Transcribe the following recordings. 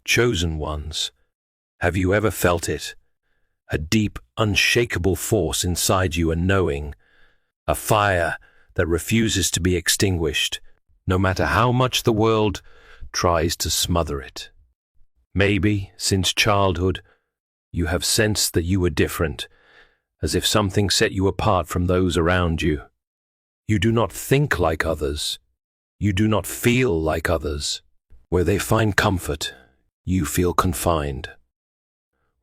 chosen ones. Have you ever felt it? A deep, unshakable force inside you, a knowing, a fire that refuses to be extinguished, no matter how much the world tries to smother it. Maybe, since childhood, you have sensed that you were different, as if something set you apart from those around you. You do not think like others. You do not feel like others. Where they find comfort, you feel confined.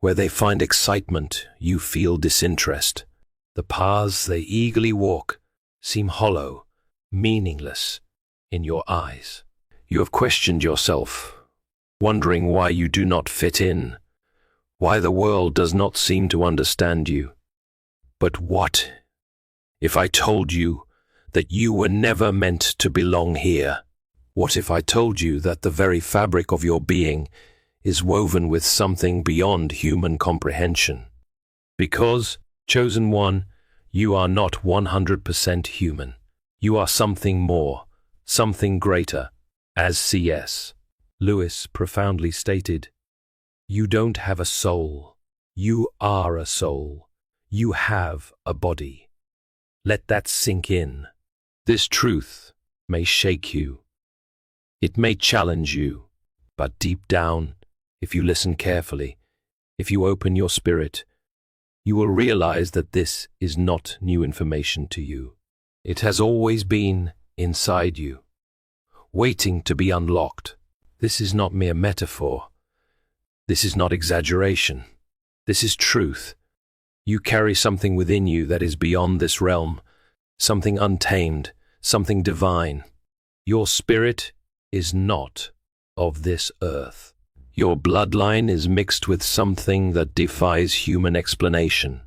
Where they find excitement, you feel disinterest. The paths they eagerly walk seem hollow, meaningless in your eyes. You have questioned yourself, wondering why you do not fit in, why the world does not seem to understand you. But what if I told you that you were never meant to belong here? What if I told you that the very fabric of your being is woven with something beyond human comprehension? Because, chosen one, you are not 100% human. You are something more, something greater, as C.S. Lewis profoundly stated. You don't have a soul. You are a soul. You have a body. Let that sink in. This truth may shake you. It may challenge you, but deep down, if you listen carefully, if you open your spirit, you will realize that this is not new information to you. It has always been inside you, waiting to be unlocked. This is not mere metaphor. This is not exaggeration. This is truth. You carry something within you that is beyond this realm, something untamed, something divine. Your spirit is not of this earth. Your bloodline is mixed with something that defies human explanation.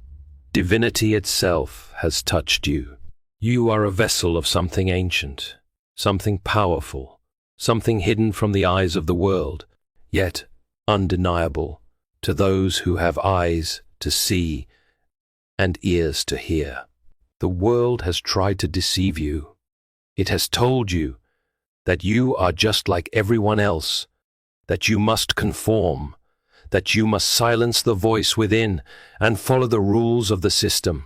Divinity itself has touched you. You are a vessel of something ancient, something powerful, something hidden from the eyes of the world, yet undeniable to those who have eyes to see and ears to hear. The world has tried to deceive you. It has told you that you are just like everyone else, that you must conform, that you must silence the voice within and follow the rules of the system.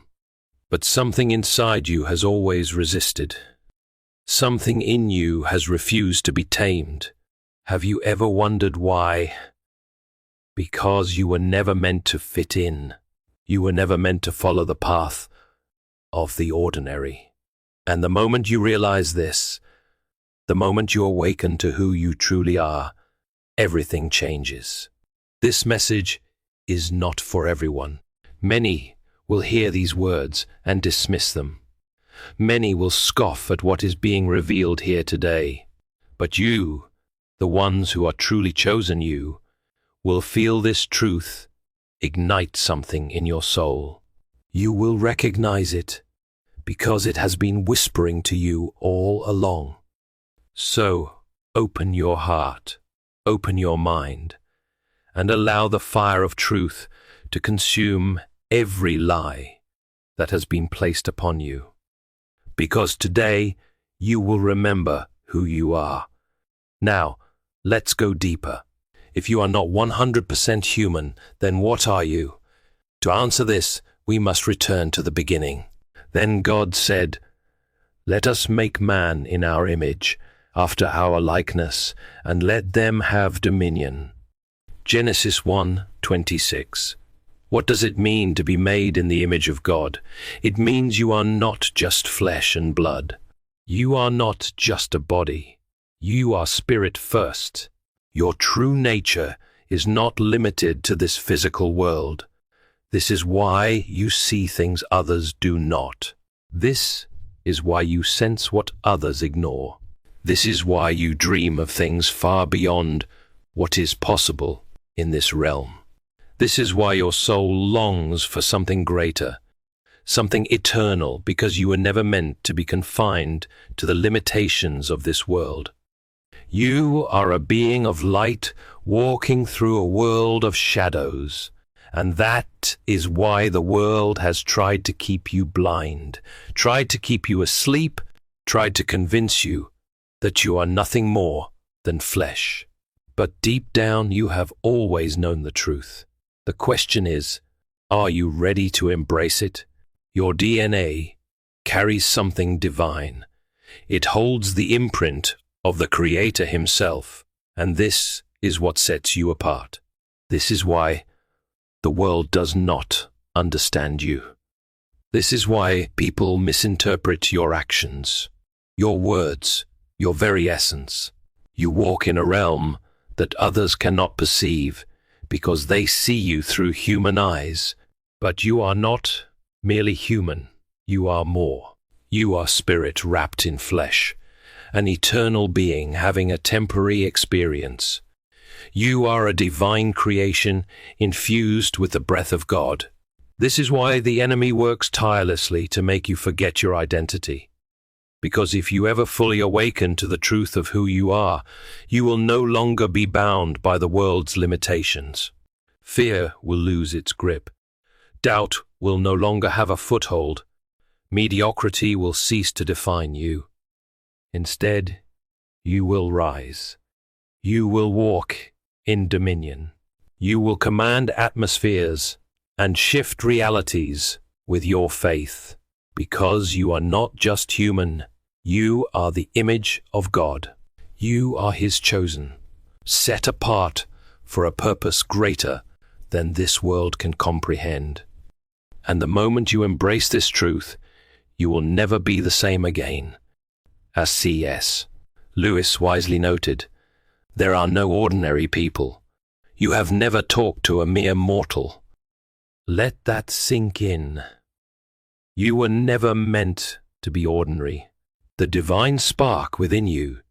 But something inside you has always resisted. Something in you has refused to be tamed. Have you ever wondered why? Because you were never meant to fit in. You were never meant to follow the path of the ordinary. And the moment you realize this, the moment you awaken to who you truly are, everything changes. This message is not for everyone. Many will hear these words and dismiss them. Many will scoff at what is being revealed here today. But you, the ones who are truly chosen you, will feel this truth ignite something in your soul. You will recognize it because it has been whispering to you all along. So, open your heart, open your mind, and allow the fire of truth to consume every lie that has been placed upon you. Because today, you will remember who you are. Now, let's go deeper. If you are not 100% human, then what are you? To answer this, we must return to the beginning. Then God said, "Let us make man in our image, after our likeness, and let them have dominion." Genesis 1:26. What does it mean to be made in the image of God? It means you are not just flesh and blood. You are not just a body. You are spirit first. Your true nature is not limited to this physical world. This is why you see things others do not. This is why you sense what others ignore. This is why you dream of things far beyond what is possible in this realm. This is why your soul longs for something greater, something eternal, because you were never meant to be confined to the limitations of this world. You are a being of light walking through a world of shadows, and that is why the world has tried to keep you blind, tried to keep you asleep, tried to convince you that you are nothing more than flesh. But deep down, you have always known the truth. The question is, are you ready to embrace it? Your DNA carries something divine. It holds the imprint of the Creator himself, and this is what sets you apart. This is why the world does not understand you. This is why people misinterpret your actions, your words, your very essence. You walk in a realm that others cannot perceive because they see you through human eyes. But you are not merely human. You are more. You are spirit wrapped in flesh, an eternal being having a temporary experience. You are a divine creation infused with the breath of God. This is why the enemy works tirelessly to make you forget your identity. Because if you ever fully awaken to the truth of who you are, you will no longer be bound by the world's limitations. Fear will lose its grip. Doubt will no longer have a foothold. Mediocrity will cease to define you. Instead, you will rise. You will walk in dominion. You will command atmospheres and shift realities with your faith. Because you are not just human, you are the image of God. You are His chosen, set apart for a purpose greater than this world can comprehend. And the moment you embrace this truth, you will never be the same again. As C.S. Lewis wisely noted, there are no ordinary people. You have never talked to a mere mortal. Let that sink in. You were never meant to be ordinary. The divine spark within you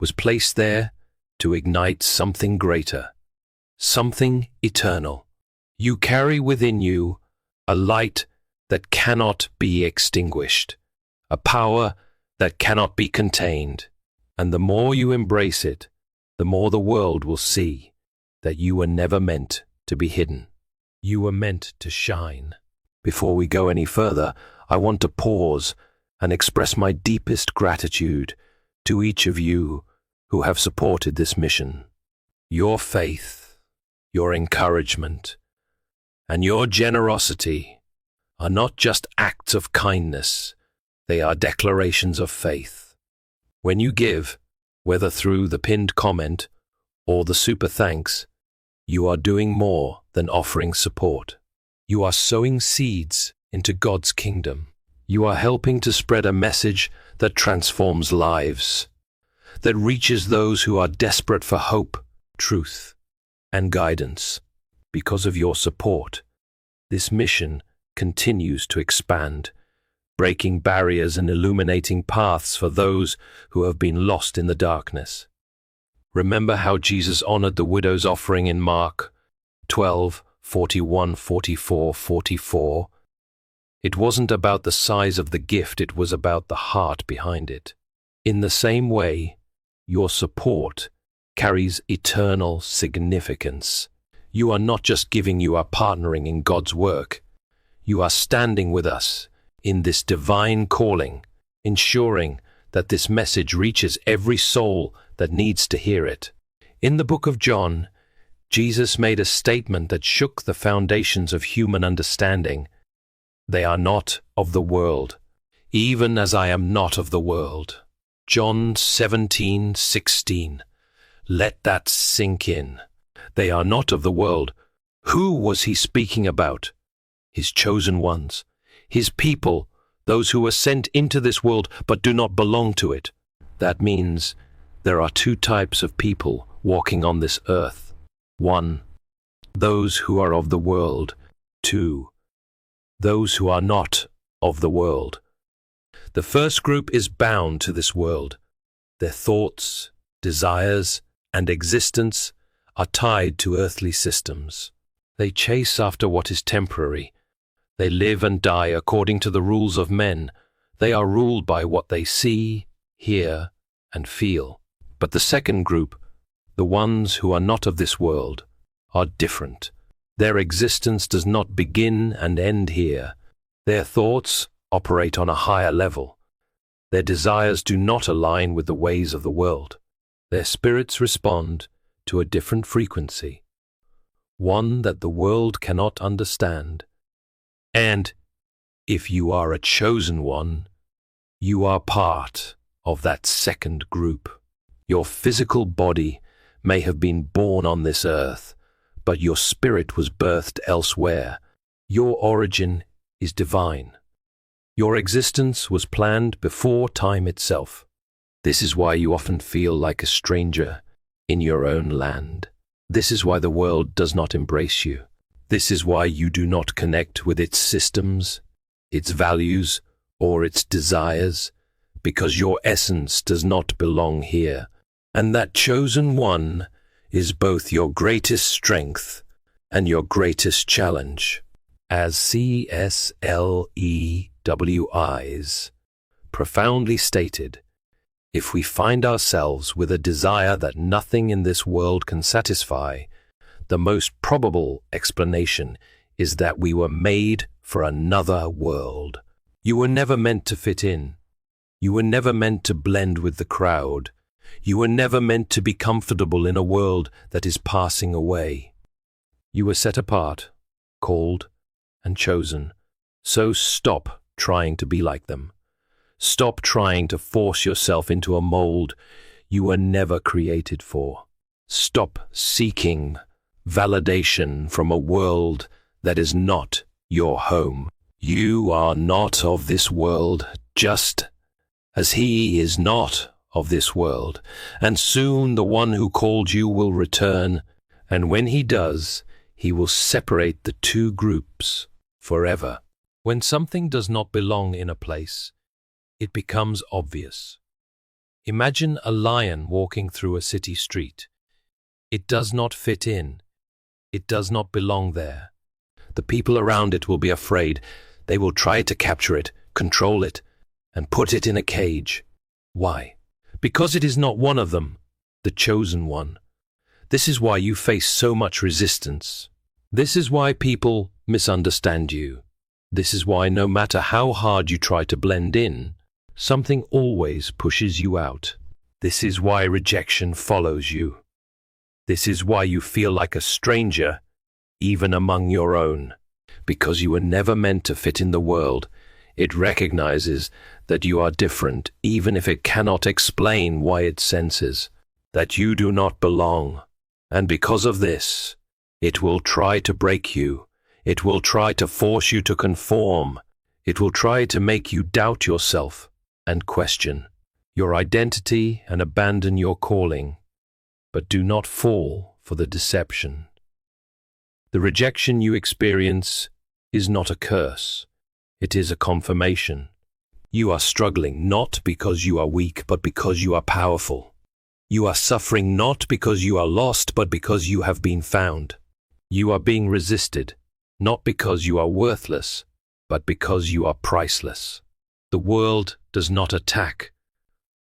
was placed there to ignite something greater, something eternal. You carry within you a light that cannot be extinguished, a power that cannot be contained. And the more you embrace it, the more the world will see that you were never meant to be hidden. You were meant to shine. Before we go any further, I want to pause and express my deepest gratitude to each of you who have supported this mission. Your faith, your encouragement, and your generosity are not just acts of kindness, they are declarations of faith. When you give, whether through the pinned comment or the super thanks, you are doing more than offering support. You are sowing seeds into God's kingdom. You are helping to spread a message that transforms lives, that reaches those who are desperate for hope, truth, and guidance. Because of your support, this mission continues to expand, breaking barriers and illuminating paths for those who have been lost in the darkness. Remember how Jesus honored the widow's offering in Mark 12:41, 44, 44. It wasn't about the size of the gift, it was about the heart behind it. In the same way, your support carries eternal significance. You are not just giving, you are partnering in God's work. You are standing with us in this divine calling, ensuring that this message reaches every soul that needs to hear it. In the book of John, Jesus made a statement that shook the foundations of human understanding. They are not of the world, even as I am not of the world. John 17:16. Let that sink in. They are not of the world. Who was he speaking about? His chosen ones, his people, those who were sent into this world but do not belong to it. That means there are two types of people walking on this earth. 1. Those who are of the world. 2. Those who are not of the world. The first group is bound to this world. Their thoughts, desires, and existence are tied to earthly systems. They chase after what is temporary. They live and die according to the rules of men. They are ruled by what they see, hear, and feel. But the second group, the ones who are not of this world, are different. Their existence does not begin and end here. Their thoughts operate on a higher level. Their desires do not align with the ways of the world. Their spirits respond to a different frequency, one that the world cannot understand. And if you are a chosen one, you are part of that second group. Your physical body may have been born on this earth, but your spirit was birthed elsewhere. Your origin is divine. Your existence was planned before time itself. This is why you often feel like a stranger in your own land. This is why the world does not embrace you. This is why you do not connect with its systems, its values, or its desires, because your essence does not belong here. And that chosen one is both your greatest strength and your greatest challenge. As C.S. Lewis profoundly stated, if we find ourselves with a desire that nothing in this world can satisfy, the most probable explanation is that we were made for another world. You were never meant to fit in. You were never meant to blend with the crowd. You were never meant to be comfortable in a world that is passing away. You were set apart, called, and chosen. So stop trying to be like them. Stop trying to force yourself into a mold you were never created for. Stop seeking validation from a world that is not your home. You are not of this world, just as he is not of this world, and soon the one who called you will return, and when he does, he will separate the two groups forever. When something does not belong in a place, it becomes obvious. Imagine a lion walking through a city street. It does not fit in. It does not belong there. The people around it will be afraid. They will try to capture it, control it, and put it in a cage. Why? Because it is not one of them, the chosen one. This is why you face so much resistance. This is why people misunderstand you. This is why no matter how hard you try to blend in, something always pushes you out. This is why rejection follows you. This is why you feel like a stranger, even among your own. Because you were never meant to fit in the world, it recognizes that you are different, even if it cannot explain why it senses that you do not belong. And because of this, it will try to break you. It will try to force you to conform. It will try to make you doubt yourself and question your identity and abandon your calling. But do not fall for the deception. The rejection you experience is not a curse. It is a confirmation. You are struggling not because you are weak, but because you are powerful. You are suffering not because you are lost, but because you have been found. You are being resisted, not because you are worthless, but because you are priceless. The world does not attack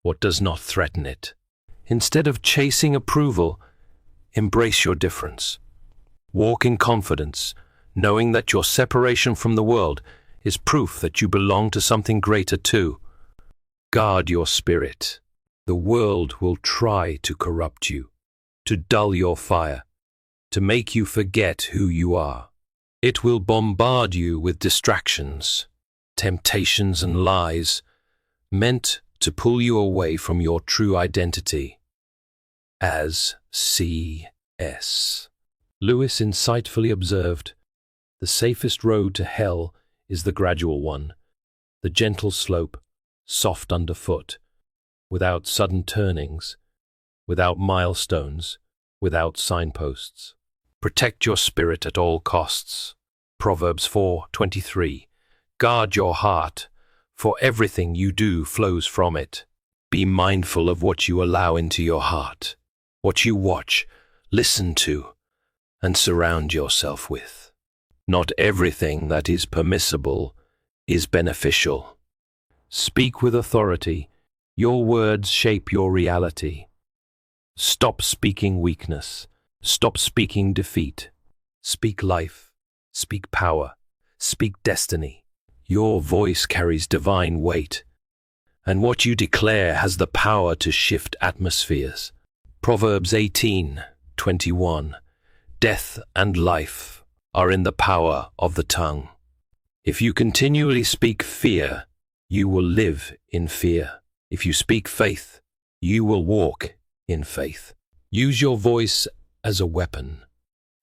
what does not threaten it. Instead of chasing approval, embrace your difference. Walk in confidence, knowing that your separation from the world is proof that you belong to something greater too. Guard your spirit. The world will try to corrupt you, to dull your fire, to make you forget who you are. It will bombard you with distractions, temptations and lies, meant to pull you away from your true identity. As C.S. Lewis insightfully observed, the safest road to hell is the gradual one, the gentle slope, soft underfoot, without sudden turnings, without milestones, without signposts. Protect your spirit at all costs. Proverbs 4:23. Guard your heart, for everything you do flows from it. Be mindful of what you allow into your heart, what you watch, listen to, and surround yourself with. Not everything that is permissible is beneficial. Speak with authority. Your words shape your reality. Stop speaking weakness. Stop speaking defeat. Speak life. Speak power. Speak destiny. Your voice carries divine weight, and what you declare has the power to shift atmospheres. Proverbs 18, 21. Death and life are in the power of the tongue. If you continually speak fear, you will live in fear. If you speak faith, you will walk in faith. Use your voice as a weapon.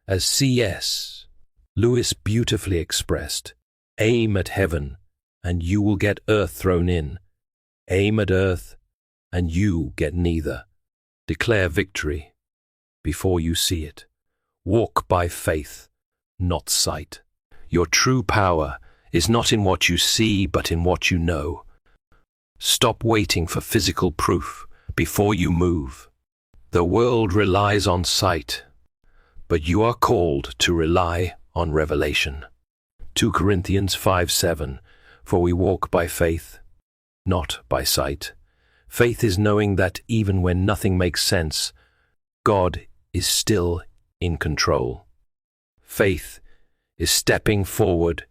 As C.S. Lewis beautifully expressed, aim at heaven and you will get earth thrown in. Aim at earth and you get neither. Declare victory before you see it. Walk by faith, not sight. Your true power is not in what you see, but in what you know. Stop waiting for physical proof before you move. The world relies on sight, but you are called to rely on revelation. 2 Corinthians 5:7. For we walk by faith, not by sight. Faith is knowing that even when nothing makes sense, God is still in control. Faith is stepping forward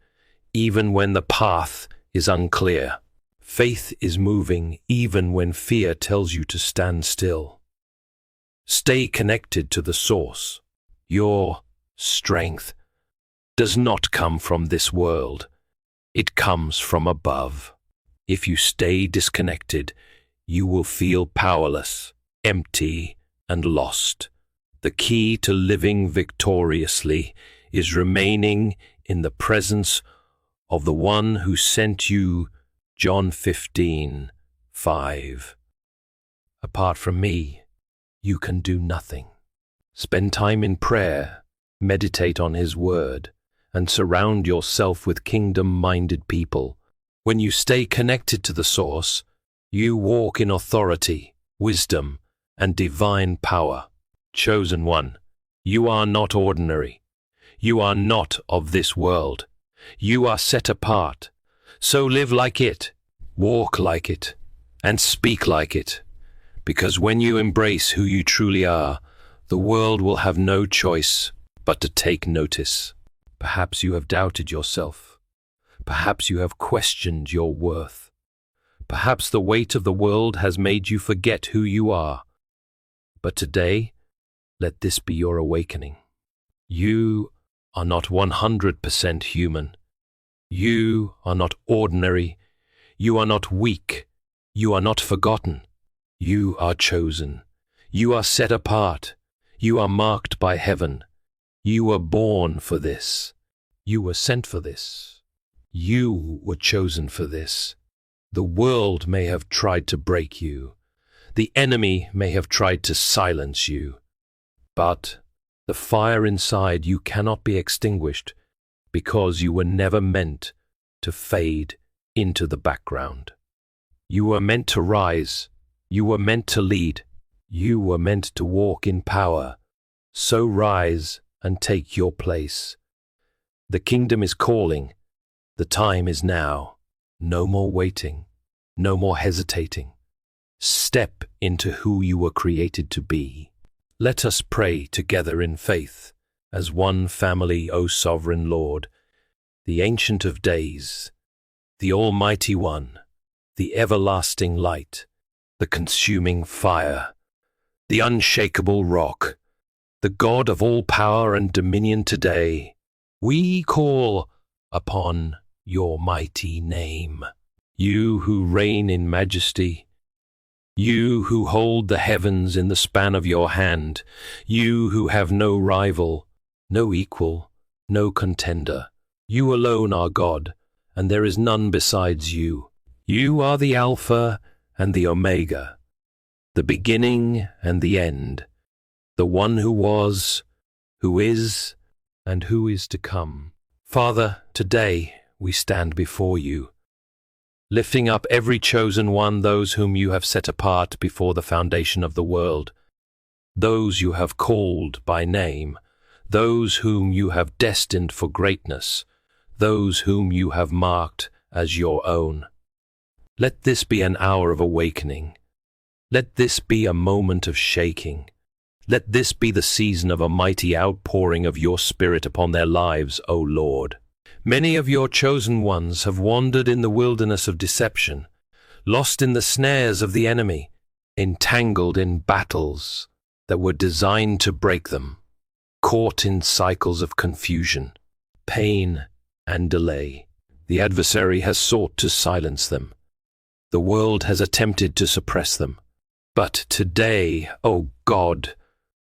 even when the path is unclear. Faith is moving even when fear tells you to stand still. Stay connected to the source. Your strength does not come from this world. It comes from above. If you stay disconnected, you will feel powerless, empty, and lost. The key to living victoriously is remaining in the presence of the one who sent you. John 15:5. Apart from me, you can do nothing. Spend time in prayer, meditate on His Word, and surround yourself with kingdom-minded people. When you stay connected to the source, you walk in authority, wisdom, and divine power. Chosen one, you are not ordinary. You are not of this world. You are set apart. So live like it, walk like it, and speak like it. Because when you embrace who you truly are, the world will have no choice but to take notice. Perhaps you have doubted yourself. Perhaps you have questioned your worth. Perhaps the weight of the world has made you forget who you are. But today, let this be your awakening. You are not 100% human. You are not ordinary. You are not weak. You are not forgotten. You are chosen. You are set apart. You are marked by heaven. You were born for this. You were sent for this. You were chosen for this. The world may have tried to break you. The enemy may have tried to silence you. But the fire inside you cannot be extinguished because you were never meant to fade into the background. You were meant to rise. You were meant to lead. You were meant to walk in power. So rise and take your place. The kingdom is calling. The time is now. No more waiting. No more hesitating. Step into who you were created to be. Let us pray together in faith, as one family, O Sovereign Lord, the Ancient of Days, the Almighty One, the everlasting light, the consuming fire, the unshakable rock, the God of all power and dominion today. We call upon your mighty name. You who reign in majesty, you who hold the heavens in the span of your hand, you who have no rival, no equal, no contender. You alone are God, and there is none besides you. You are the Alpha and the Omega, the beginning and the end, the one who was, who is, and who is to come. Father, today we stand before you, lifting up every chosen one, those whom you have set apart before the foundation of the world, those you have called by name, those whom you have destined for greatness, those whom you have marked as your own. Let this be an hour of awakening. Let this be a moment of shaking. Let this be the season of a mighty outpouring of your Spirit upon their lives, O Lord. Many of your chosen ones have wandered in the wilderness of deception, lost in the snares of the enemy, entangled in battles that were designed to break them, caught in cycles of confusion, pain, and delay. The adversary has sought to silence them. The world has attempted to suppress them. But today, O God,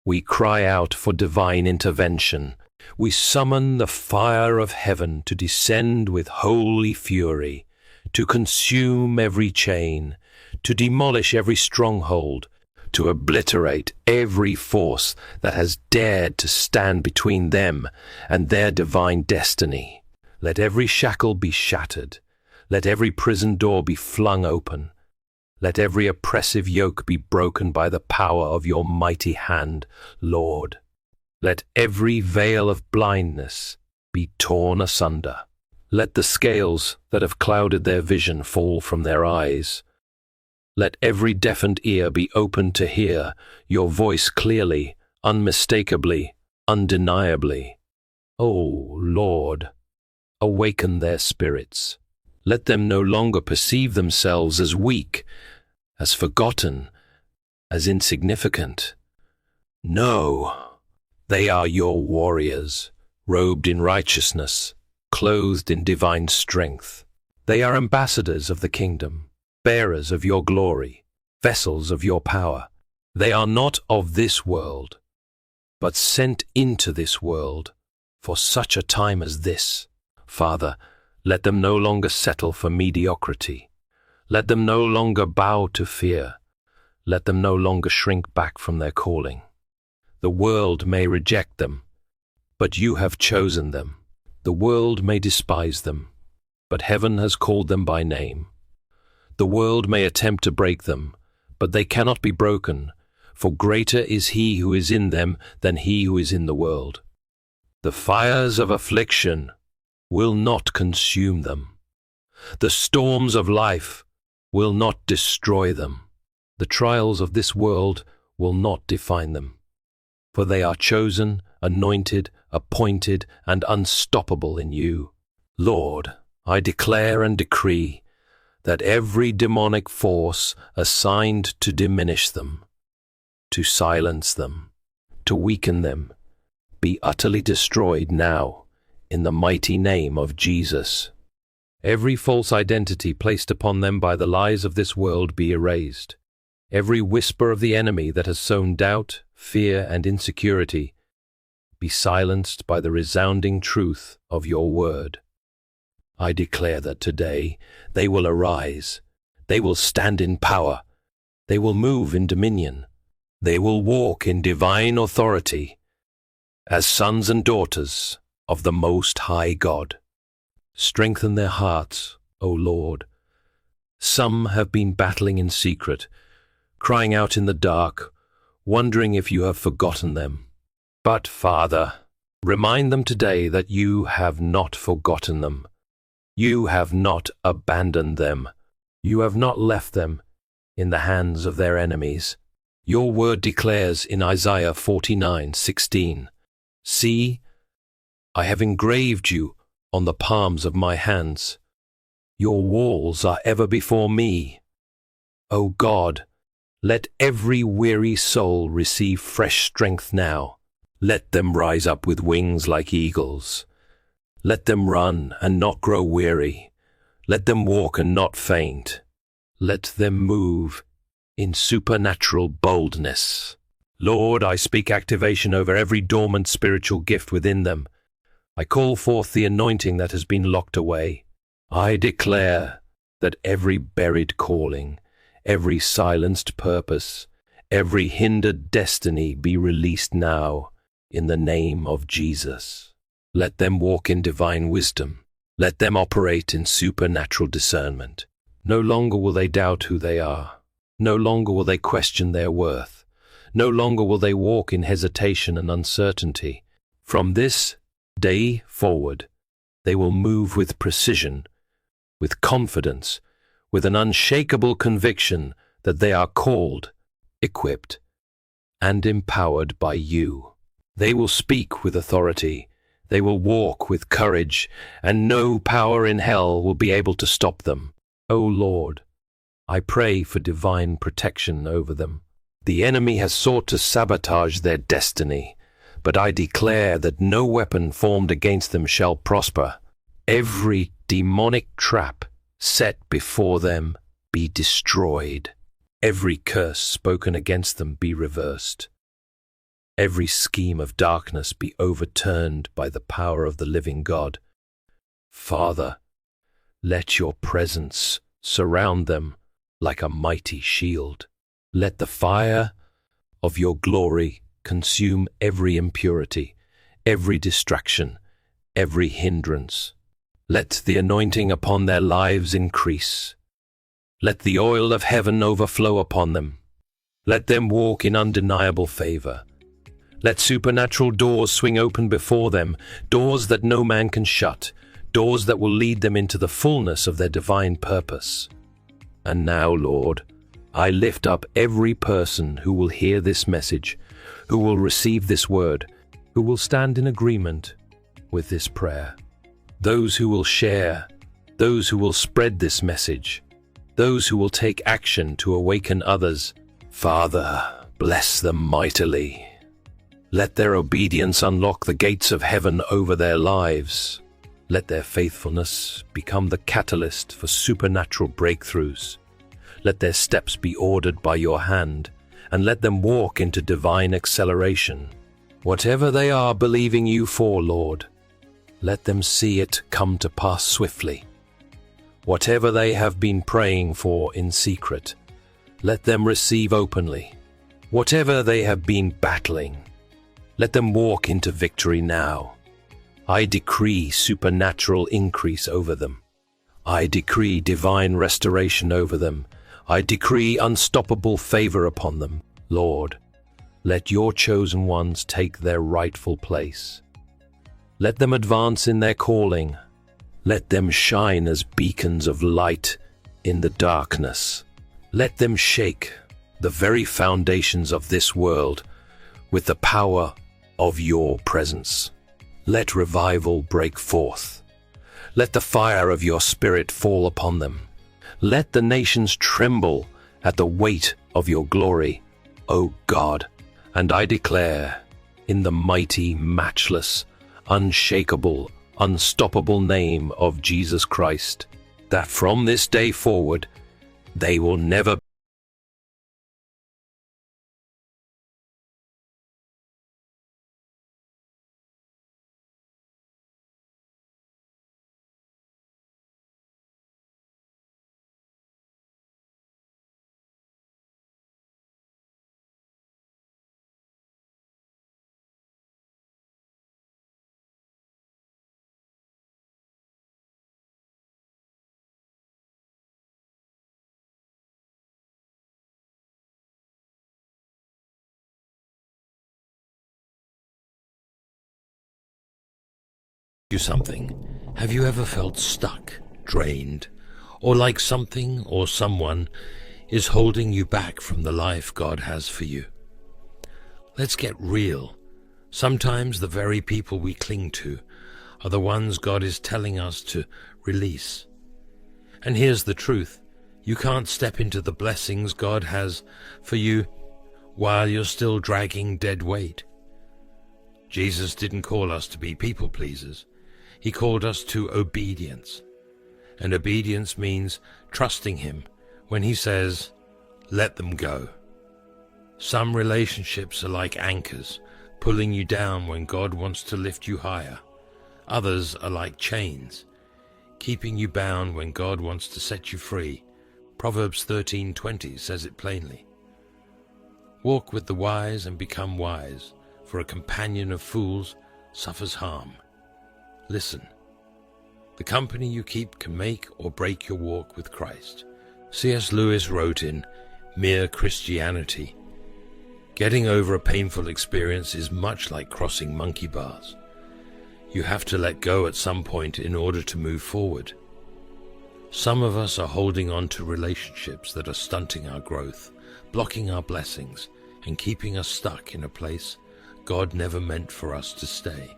we cry out for divine intervention. We summon the fire of heaven to descend with holy fury, to consume every chain, to demolish every stronghold, to obliterate every force that has dared to stand between them and their divine destiny. Let every shackle be shattered. Let every prison door be flung open. Let every oppressive yoke be broken by the power of your mighty hand, Lord. Let every veil of blindness be torn asunder. Let the scales that have clouded their vision fall from their eyes. Let every deafened ear be opened to hear your voice clearly, unmistakably, undeniably. O Lord, awaken their spirits. Let them no longer perceive themselves as weak, as forgotten, as insignificant. No, they are your warriors, robed in righteousness, clothed in divine strength. They are ambassadors of the kingdom, bearers of your glory, vessels of your power. They are not of this world, but sent into this world for such a time as this. Father, let them no longer settle for mediocrity. Let them no longer bow to fear. Let them no longer shrink back from their calling. The world may reject them, but you have chosen them. The world may despise them, but heaven has called them by name. The world may attempt to break them, but they cannot be broken, for greater is he who is in them than he who is in the world. The fires of affliction will not consume them. The storms of life will not destroy them. The trials of this world will not define them, for they are chosen, anointed, appointed, and unstoppable in you. Lord, I declare and decree that every demonic force assigned to diminish them, to silence them, to weaken them, be utterly destroyed now in the mighty name of Jesus. Every false identity placed upon them by the lies of this world be erased. Every whisper of the enemy that has sown doubt, fear, and insecurity be silenced by the resounding truth of your word. I declare that today they will arise, they will stand in power, they will move in dominion, they will walk in divine authority as sons and daughters of the Most High God. Strengthen their hearts, O Lord. Some have been battling in secret, crying out in the dark, wondering if you have forgotten them. But, Father, remind them today that you have not forgotten them. You have not abandoned them. You have not left them in the hands of their enemies. Your word declares in Isaiah 49:16, "See, I have engraved you on the palms of my hands. Your walls are ever before me." O God, let every weary soul receive fresh strength now. Let them rise up with wings like eagles. Let them run and not grow weary. Let them walk and not faint. Let them move in supernatural boldness. Lord, I speak activation over every dormant spiritual gift within them. I call forth the anointing that has been locked away. I declare that every buried calling, every silenced purpose, every hindered destiny be released now in the name of Jesus. Let them walk in divine wisdom. Let them operate in supernatural discernment. No longer will they doubt who they are. No longer will they question their worth. No longer will they walk in hesitation and uncertainty. From this day forward, they will move with precision, with confidence, with an unshakable conviction that they are called, equipped, and empowered by you. They will speak with authority. They will walk with courage, and no power in hell will be able to stop them. O Lord, I pray for divine protection over them. The enemy has sought to sabotage their destiny, but I declare that no weapon formed against them shall prosper. Every demonic trap set before them be destroyed. Every curse spoken against them be reversed. Every scheme of darkness be overturned by the power of the living God. Father, let your presence surround them like a mighty shield. Let the fire of your glory consume every impurity, every distraction, every hindrance. Let the anointing upon their lives increase. Let the oil of heaven overflow upon them. Let them walk in undeniable favor. Let supernatural doors swing open before them, doors that no man can shut, doors that will lead them into the fullness of their divine purpose. And now, Lord, I lift up every person who will hear this message, who will receive this word, who will stand in agreement with this prayer. Those who will share, those who will spread this message, those who will take action to awaken others. Father, bless them mightily. Let their obedience unlock the gates of heaven over their lives. Let their faithfulness become the catalyst for supernatural breakthroughs. Let their steps be ordered by your hand, and let them walk into divine acceleration. Whatever they are believing you for, Lord, let them see it come to pass swiftly. Whatever they have been praying for in secret, let them receive openly. Whatever they have been battling, let them walk into victory now. I decree supernatural increase over them. I decree divine restoration over them. I decree unstoppable favor upon them. Lord, let your chosen ones take their rightful place. Let them advance in their calling. Let them shine as beacons of light in the darkness. Let them shake the very foundations of this world with the power of your presence. Let revival break forth. Let the fire of your Spirit fall upon them. Let the nations tremble at the weight of your glory, O God. And I declare, in the mighty, matchless, unshakable, unstoppable name of Jesus Christ, that from this day forward, they will never you something. Have you ever felt stuck, drained, or like something or someone is holding you back from the life God has for you? Let's get real. Sometimes the very people we cling to are the ones God is telling us to release. And here's the truth. You can't step into the blessings God has for you while you're still dragging dead weight. Jesus didn't call us to be people pleasers. He called us to obedience. And obedience means trusting him when he says, let them go. Some relationships are like anchors, pulling you down when God wants to lift you higher. Others are like chains, keeping you bound when God wants to set you free. Proverbs 13:20 says it plainly. Walk with the wise and become wise, for a companion of fools suffers harm. Listen, the company you keep can make or break your walk with Christ. C.S. Lewis wrote in Mere Christianity, getting over a painful experience is much like crossing monkey bars. You have to let go at some point in order to move forward. Some of us are holding on to relationships that are stunting our growth, blocking our blessings, and keeping us stuck in a place God never meant for us to stay.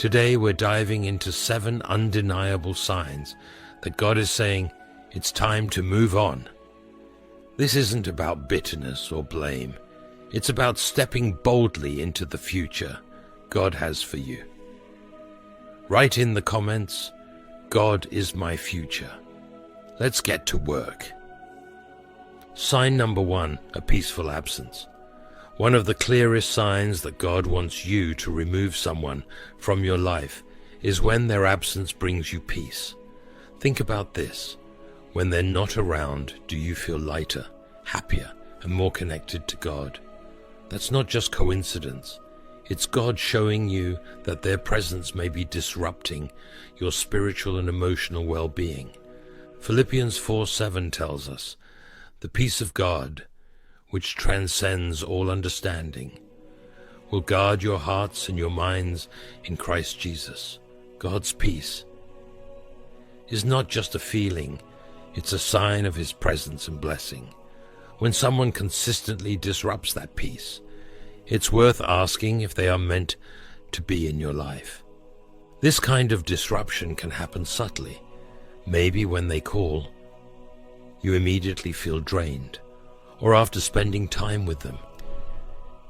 Today we're diving into 7 undeniable signs that God is saying it's time to move on. This isn't about bitterness or blame. It's about stepping boldly into the future God has for you. Write in the comments, God is my future. Let's get to work. Sign number 1, a peaceful absence. One of the clearest signs that God wants you to remove someone from your life is when their absence brings you peace. Think about this. When they're not around, do you feel lighter, happier, and more connected to God? That's not just coincidence. It's God showing you that their presence may be disrupting your spiritual and emotional well-being. Philippians 4:7 tells us, "The peace of God, which transcends all understanding, will guard your hearts and your minds in Christ Jesus." God's peace is not just a feeling, it's a sign of His presence and blessing. When someone consistently disrupts that peace, it's worth asking if they are meant to be in your life. This kind of disruption can happen subtly. Maybe when they call, you immediately feel drained, or after spending time with them,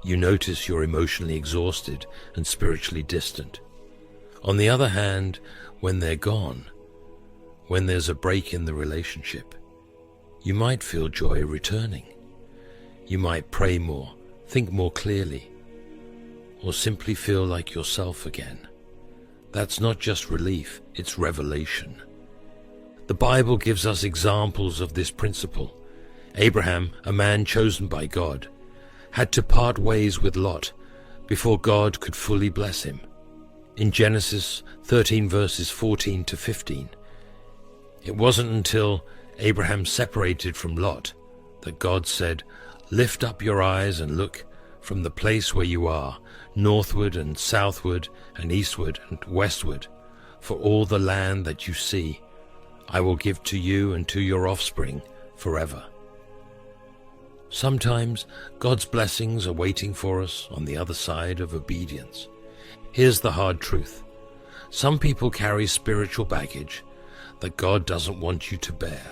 you notice you're emotionally exhausted and spiritually distant. On the other hand, when they're gone, when there's a break in the relationship, you might feel joy returning. You might pray more, think more clearly, or simply feel like yourself again. That's not just relief, it's revelation. The Bible gives us examples of this principle. Abraham, a man chosen by God, had to part ways with Lot before God could fully bless him. In Genesis 13 verses 14 to 15, it wasn't until Abraham separated from Lot that God said, "Lift up your eyes and look from the place where you are, northward and southward and eastward and westward, for all the land that you see, I will give to you and to your offspring forever." Sometimes God's blessings are waiting for us on the other side of obedience. Here's the hard truth. Some people carry spiritual baggage that God doesn't want you to bear.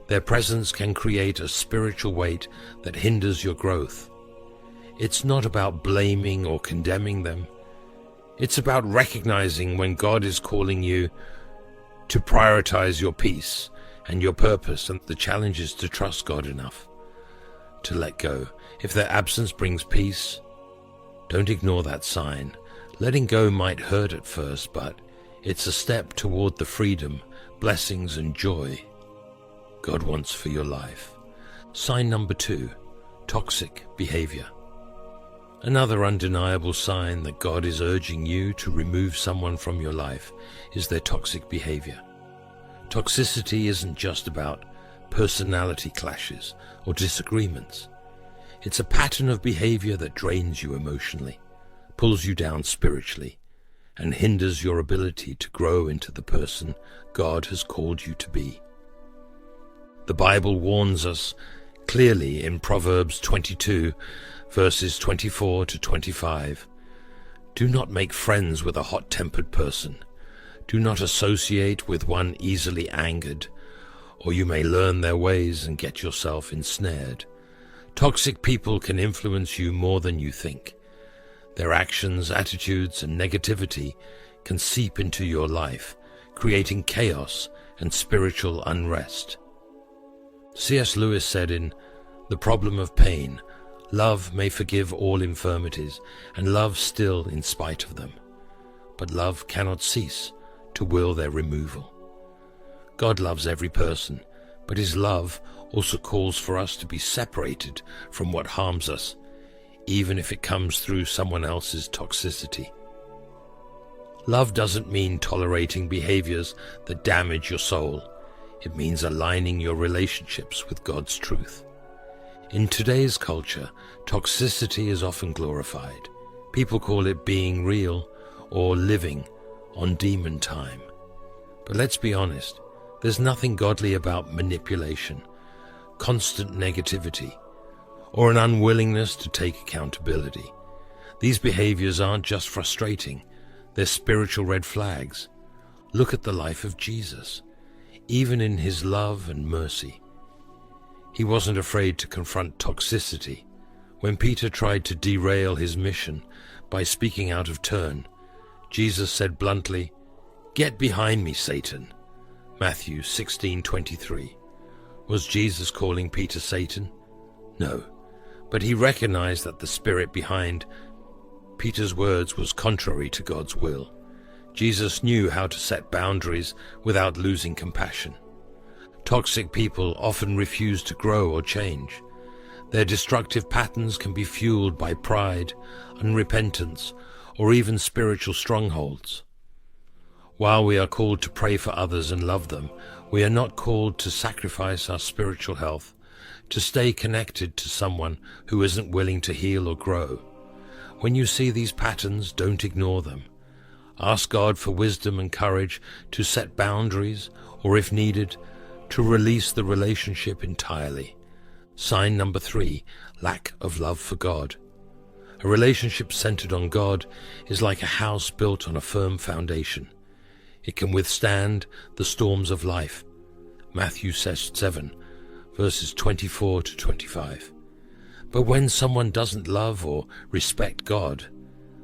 Their presence can create a spiritual weight that hinders your growth. It's not about blaming or condemning them. It's about recognizing when God is calling you to prioritize your peace and your purpose, and the challenge is to trust God enough to let go. If their absence brings peace, don't ignore that sign. Letting go might hurt at first, but it's a step toward the freedom, blessings, and joy God wants for your life. Sign number 2, toxic behavior. Another undeniable sign that God is urging you to remove someone from your life is their toxic behavior. Toxicity isn't just about personality clashes or disagreements. It's a pattern of behavior that drains you emotionally, pulls you down spiritually, and hinders your ability to grow into the person God has called you to be. The Bible warns us clearly in Proverbs 22, verses 24 to 25. Do not make friends with a hot-tempered person. Do not associate with one easily angered, or you may learn their ways and get yourself ensnared. Toxic people can influence you more than you think. Their actions, attitudes, and negativity can seep into your life, creating chaos and spiritual unrest. C.S. Lewis said in The Problem of Pain, "Love may forgive all infirmities, and love still in spite of them. But love cannot cease to will their removal." God loves every person, but His love also calls for us to be separated from what harms us, even if it comes through someone else's toxicity. Love doesn't mean tolerating behaviors that damage your soul. It means aligning your relationships with God's truth. In today's culture, toxicity is often glorified. People call it being real or living on demon time. But let's be honest, there's nothing godly about manipulation, constant negativity, or an unwillingness to take accountability. These behaviors aren't just frustrating, they're spiritual red flags. Look at the life of Jesus. Even in His love and mercy, He wasn't afraid to confront toxicity. When Peter tried to derail his mission by speaking out of turn, Jesus said bluntly, "Get behind me, Satan." Matthew 16:23. Was Jesus calling Peter Satan? No, but he recognized that the spirit behind Peter's words was contrary to God's will. Jesus knew how to set boundaries without losing compassion. Toxic people often refuse to grow or change. Their destructive patterns can be fueled by pride, unrepentance, or even spiritual strongholds. While we are called to pray for others and love them, we are not called to sacrifice our spiritual health, to stay connected to someone who isn't willing to heal or grow. When you see these patterns, don't ignore them. Ask God for wisdom and courage to set boundaries, or if needed, to release the relationship entirely. Sign number 3, lack of love for God. A relationship centered on God is like a house built on a firm foundation. It can withstand the storms of life. Matthew 7, verses 24 to 25. But when someone doesn't love or respect God,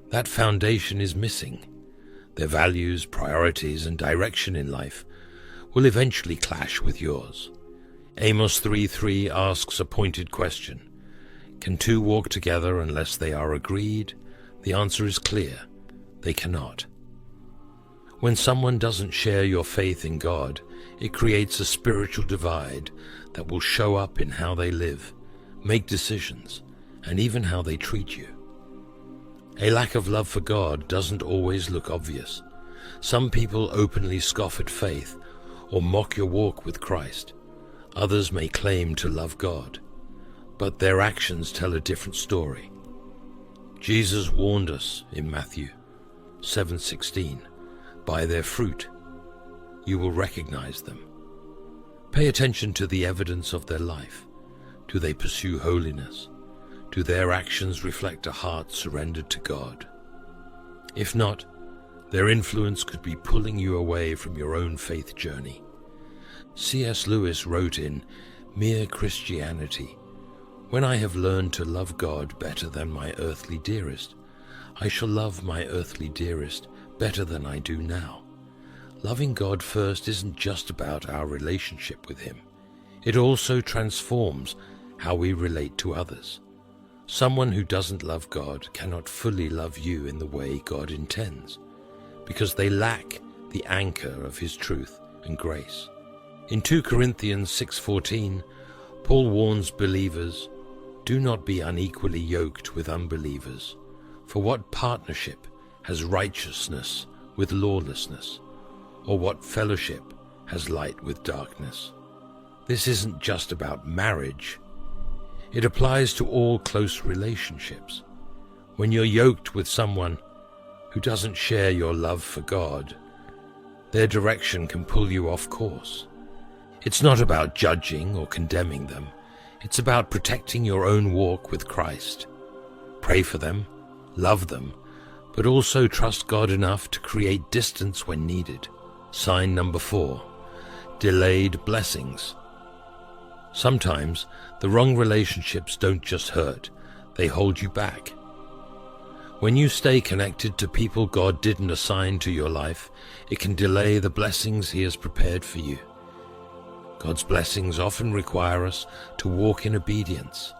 that foundation is missing. Their values, priorities, and direction in life will eventually clash with yours. Amos 3:3 asks a pointed question. Can two walk together unless they are agreed? The answer is clear. They cannot. When someone doesn't share your faith in God, it creates a spiritual divide that will show up in how they live, make decisions, and even how they treat you. A lack of love for God doesn't always look obvious. Some people openly scoff at faith or mock your walk with Christ. Others may claim to love God, but their actions tell a different story. Jesus warned us in Matthew 7:16, "By their fruit you will recognize them." Pay attention to the evidence of their life. Do they pursue holiness? Do their actions reflect a heart surrendered to God? If not, their influence could be pulling you away from your own faith journey. C.S. Lewis wrote in Mere Christianity, "When I have learned to love God better than my earthly dearest, I shall love my earthly dearest better than I do now." Loving God first isn't just about our relationship with Him. It also transforms how we relate to others. Someone who doesn't love God cannot fully love you in the way God intends, because they lack the anchor of His truth and grace. In 2 Corinthians 6:14, Paul warns believers, "Do not be unequally yoked with unbelievers, for what partnership has righteousness with lawlessness, or what fellowship has light with darkness?" This isn't just about marriage. It applies to all close relationships. When you're yoked with someone who doesn't share your love for God, their direction can pull you off course. It's not about judging or condemning them. It's about protecting your own walk with Christ. Pray for them, love them, but also trust God enough to create distance when needed. Sign number 4, delayed blessings. Sometimes the wrong relationships don't just hurt, they hold you back. When you stay connected to people God didn't assign to your life, it can delay the blessings He has prepared for you. God's blessings often require us to walk in obedience.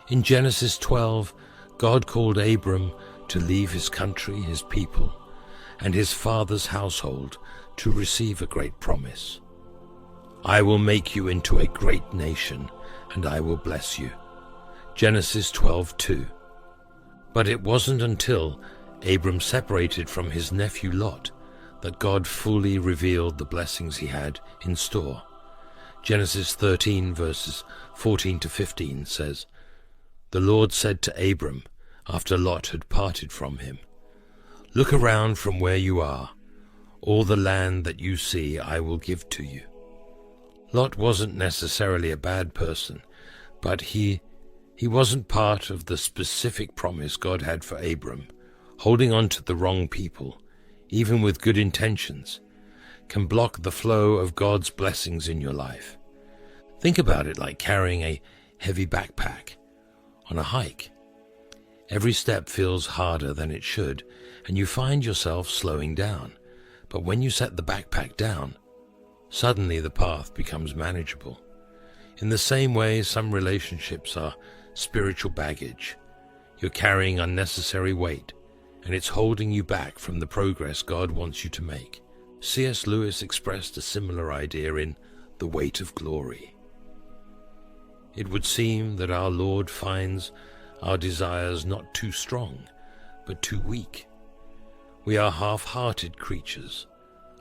In Genesis 12, God called Abram to leave his country, his people, and his father's household to receive a great promise. "I will make you into a great nation, and I will bless you." Genesis 12:2. But it wasn't until Abram separated from his nephew Lot that God fully revealed the blessings He had in store. Genesis 13 verses 14 to 15 says, "The Lord said to Abram, after Lot had parted from him, 'Look around from where you are. All the land that you see I will give to you.'" Lot wasn't necessarily a bad person, but he wasn't part of the specific promise God had for Abram. Holding on to the wrong people, even with good intentions, can block the flow of God's blessings in your life. Think about it like carrying a heavy backpack on a hike. Every step feels harder than it should, and you find yourself slowing down. But when you set the backpack down, suddenly the path becomes manageable. In the same way, some relationships are spiritual baggage. You're carrying unnecessary weight, and it's holding you back from the progress God wants you to make. C.S. Lewis expressed a similar idea in The Weight of Glory. It would seem that our Lord finds our desires not too strong, but too weak. We are half-hearted creatures,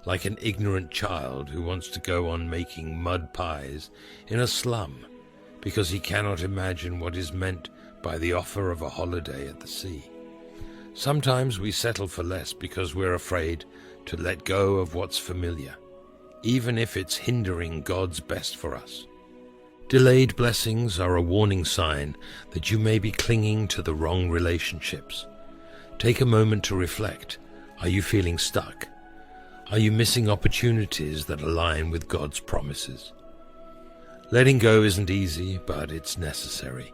like an ignorant child who wants to go on making mud pies in a slum because he cannot imagine what is meant by the offer of a holiday at the sea. Sometimes we settle for less because we're afraid to let go of what's familiar, even if it's hindering God's best for us. Delayed blessings are a warning sign that you may be clinging to the wrong relationships. Take a moment to reflect. Are you feeling stuck? Are you missing opportunities that align with God's promises? Letting go isn't easy, but it's necessary.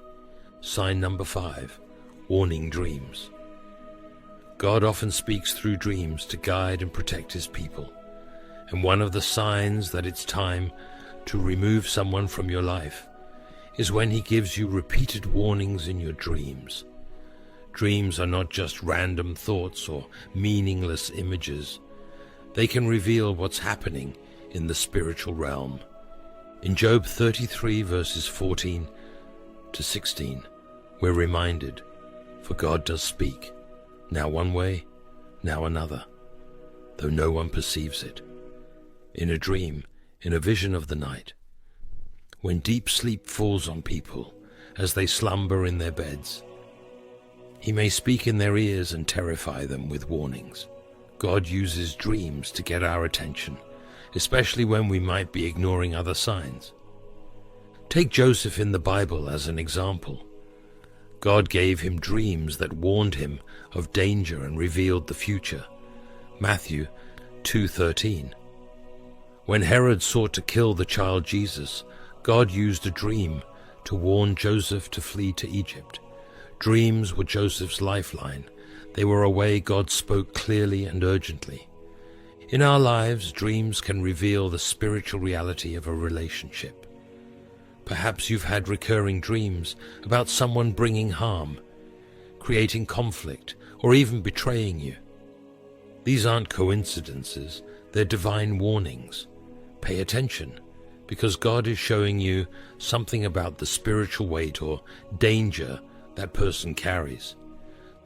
Sign number 5, warning dreams. God often speaks through dreams to guide and protect his people. And one of the signs that it's time to remove someone from your life is when he gives you repeated warnings in your dreams. Dreams are not just random thoughts or meaningless images. They can reveal what's happening in the spiritual realm. In Job 33 verses 14 to 16, we're reminded, for God does speak, now one way, now another, though no one perceives it. In a dream, in a vision of the night, when deep sleep falls on people as they slumber in their beds, he may speak in their ears and terrify them with warnings. God uses dreams to get our attention, especially when we might be ignoring other signs. Take Joseph in the Bible as an example. God gave him dreams that warned him of danger and revealed the future. Matthew 2:13. When Herod sought to kill the child Jesus, God used a dream to warn Joseph to flee to Egypt. Dreams were Joseph's lifeline. They were a way God spoke clearly and urgently. In our lives, dreams can reveal the spiritual reality of a relationship. Perhaps you've had recurring dreams about someone bringing harm, creating conflict, or even betraying you. These aren't coincidences, they're divine warnings. Pay attention, because God is showing you something about the spiritual weight or danger that person carries.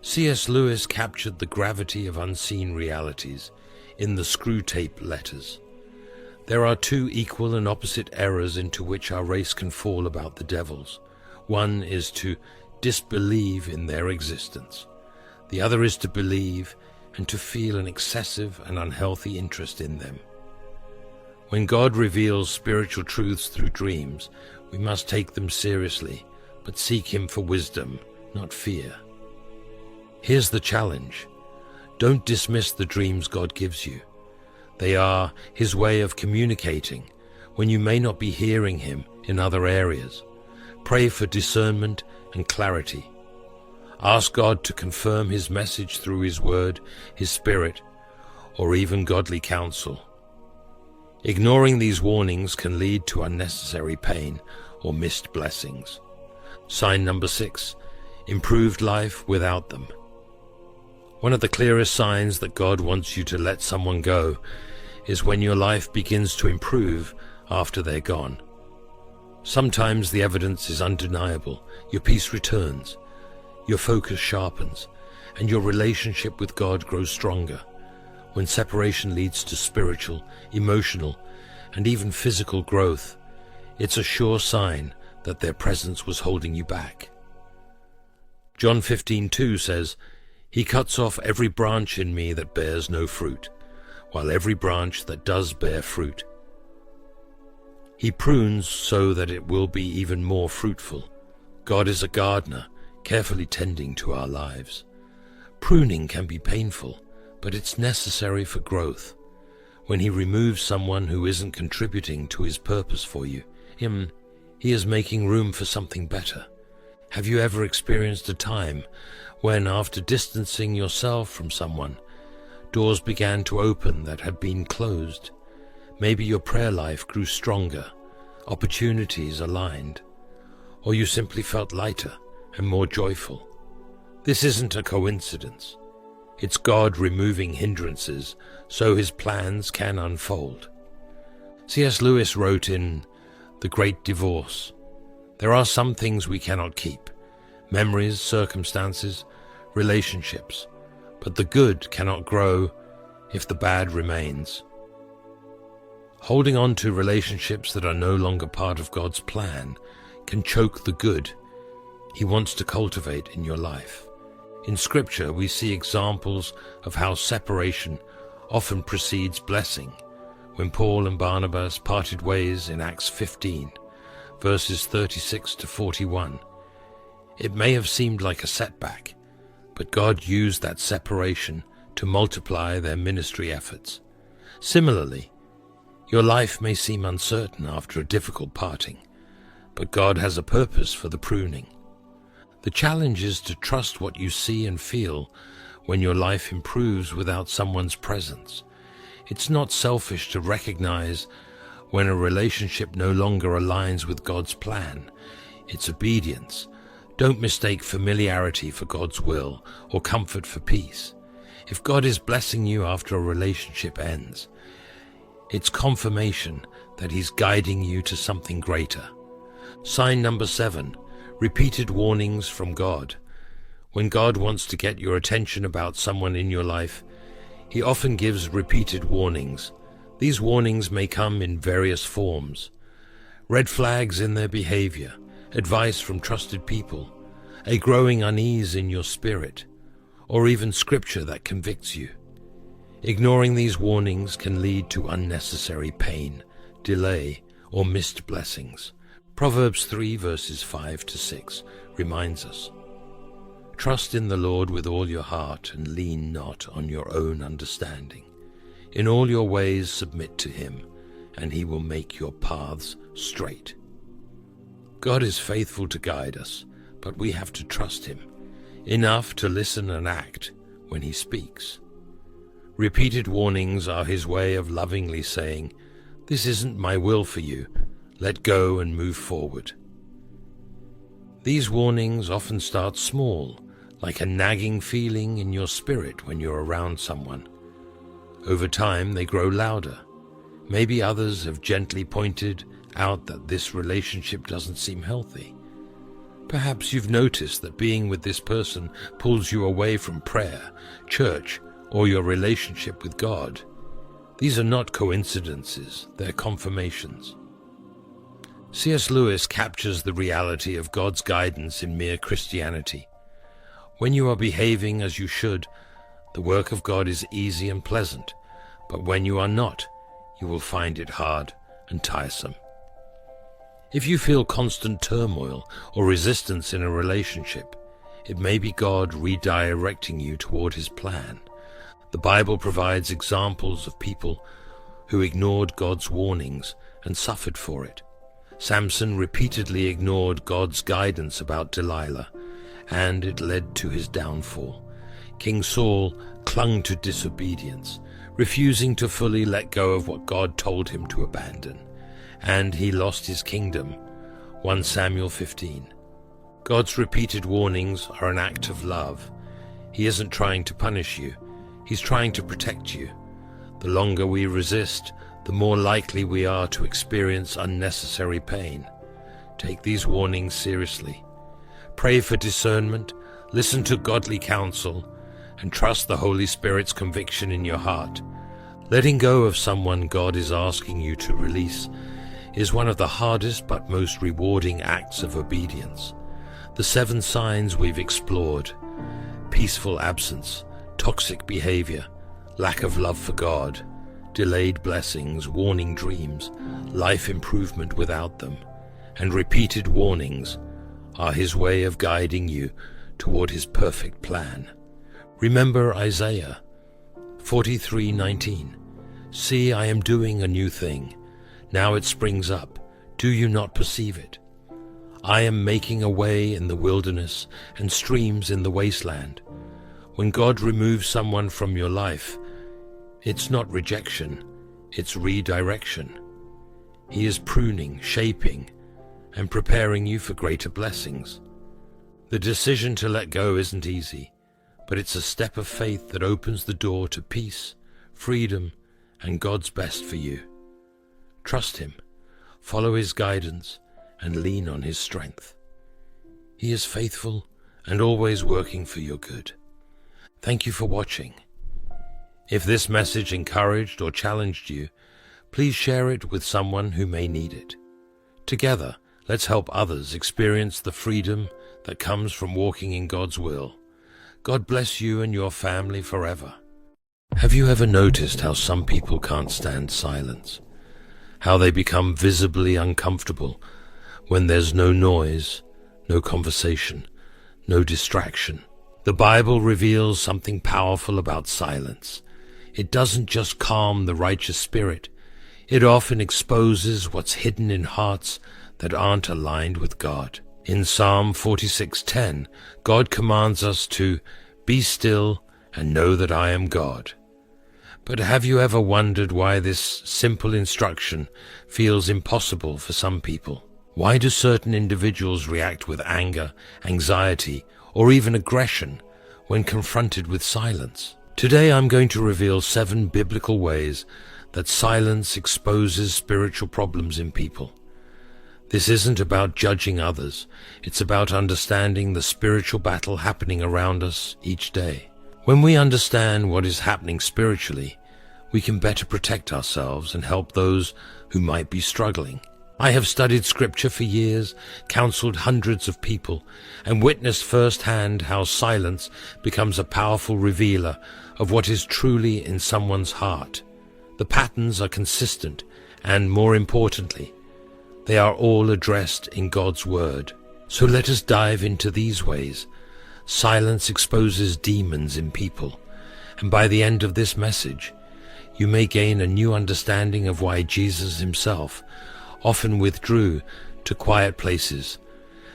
C.S. Lewis captured the gravity of unseen realities in the Screw Tape Letters. There are 2 equal and opposite errors into which our race can fall about the devils. One is to disbelieve in their existence. The other is to believe and to feel an excessive and unhealthy interest in them. When God reveals spiritual truths through dreams, we must take them seriously, but seek him for wisdom, not fear. Here's the challenge. Don't dismiss the dreams God gives you. They are his way of communicating when you may not be hearing him in other areas. Pray for discernment and clarity. Ask God to confirm his message through his word, his spirit, or even godly counsel. Ignoring these warnings can lead to unnecessary pain or missed blessings. Sign number 6, improved life without them. One of the clearest signs that God wants you to let someone go is when your life begins to improve after they're gone. Sometimes the evidence is undeniable. Your peace returns, your focus sharpens, and your relationship with God grows stronger. When separation leads to spiritual, emotional, and even physical growth, it's a sure sign that their presence was holding you back. John 15:2 says, "He cuts off every branch in me that bears no fruit, while every branch that does bear fruit, he prunes so that it will be even more fruitful." God is a gardener, carefully tending to our lives. Pruning can be painful, but it's necessary for growth. When he removes someone who isn't contributing to his purpose for you, He is making room for something better. Have you ever experienced a time when, after distancing yourself from someone, doors began to open that had been closed? Maybe your prayer life grew stronger, opportunities aligned, or you simply felt lighter and more joyful. This isn't a coincidence. It's God removing hindrances so his plans can unfold. C.S. Lewis wrote in The Great Divorce, "There are some things we cannot keep, memories, circumstances, relationships, but the good cannot grow if the bad remains." Holding on to relationships that are no longer part of God's plan can choke the good he wants to cultivate in your life. In Scripture, we see examples of how separation often precedes blessing. When Paul and Barnabas parted ways in Acts 15, verses 36 to 41, it may have seemed like a setback, but God used that separation to multiply their ministry efforts. Similarly, your life may seem uncertain after a difficult parting, but God has a purpose for the pruning. The challenge is to trust what you see and feel when your life improves without someone's presence. It's not selfish to recognize when a relationship no longer aligns with God's plan. It's obedience. Don't mistake familiarity for God's will or comfort for peace. If God is blessing you after a relationship ends, it's confirmation that He's guiding you to something greater. Sign number 7, repeated warnings from God. When God wants to get your attention about someone in your life, He often gives repeated warnings. These warnings may come in various forms: red flags in their behavior, advice from trusted people, a growing unease in your spirit, or even scripture that convicts you. Ignoring these warnings can lead to unnecessary pain, delay, or missed blessings. Proverbs 3 verses 5 to 6 reminds us, "Trust in the Lord with all your heart and lean not on your own understanding. In all your ways submit to Him, and He will make your paths straight." God is faithful to guide us, but we have to trust Him enough to listen and act when He speaks. Repeated warnings are His way of lovingly saying, "This isn't my will for you. Let go and move forward." These warnings often start small, like a nagging feeling in your spirit when you're around someone. Over time, they grow louder. Maybe others have gently pointed out that this relationship doesn't seem healthy. Perhaps you've noticed that being with this person pulls you away from prayer, church, or your relationship with God. These are not coincidences, they're confirmations. C.S. Lewis captures the reality of God's guidance in mere Christianity. When you are behaving as you should, the work of God is easy and pleasant, but when you are not, you will find it hard and tiresome. If you feel constant turmoil or resistance in a relationship, it may be God redirecting you toward His plan. The Bible provides examples of people who ignored God's warnings and suffered for it. Samson repeatedly ignored God's guidance about Delilah, and it led to his downfall. King Saul clung to disobedience, refusing to fully let go of what God told him to abandon, and he lost his kingdom. 1 Samuel 15. God's repeated warnings are an act of love. He isn't trying to punish you. He's trying to protect you. The longer we resist, the more likely we are to experience unnecessary pain. Take these warnings seriously. Pray for discernment, listen to godly counsel, and trust the Holy Spirit's conviction in your heart. Letting go of someone God is asking you to release is one of the hardest but most rewarding acts of obedience. The 7 signs we've explored: peaceful absence, toxic behavior, lack of love for God, delayed blessings, warning dreams, life improvement without them, and repeated warnings are His way of guiding you toward His perfect plan. Remember Isaiah 43:19. "See, I am doing a new thing. Now it springs up. Do you not perceive it? I am making a way in the wilderness and streams in the wasteland. When God removes someone from your life, it's not rejection, it's redirection. He is pruning, shaping, and preparing you for greater blessings. The decision to let go isn't easy, but it's a step of faith that opens the door to peace, freedom, and God's best for you. Trust Him, follow His guidance, and lean on His strength. He is faithful and always working for your good. Thank you for watching. If this message encouraged or challenged you, please share it with someone who may need it. Together, let's help others experience the freedom that comes from walking in God's will. God bless you and your family forever. Have you ever noticed how some people can't stand silence? How they become visibly uncomfortable when there's no noise, no conversation, no distraction? The Bible reveals something powerful about silence. It doesn't just calm the righteous spirit. It often exposes what's hidden in hearts that aren't aligned with God. In Psalm 46:10, God commands us to be still and know that I am God. But have you ever wondered why this simple instruction feels impossible for some people? Why do certain individuals react with anger, anxiety, or even aggression when confronted with silence? Today I'm going to reveal 7 biblical ways that silence exposes spiritual problems in people. This isn't about judging others, it's about understanding the spiritual battle happening around us each day. When we understand what is happening spiritually, we can better protect ourselves and help those who might be struggling. I have studied Scripture for years, counseled hundreds of people, and witnessed firsthand how silence becomes a powerful revealer of what is truly in someone's heart. The patterns are consistent, and more importantly, they are all addressed in God's Word. So let us dive into these ways. Silence exposes demons in people, and by the end of this message, you may gain a new understanding of why Jesus Himself often withdrew to quiet places,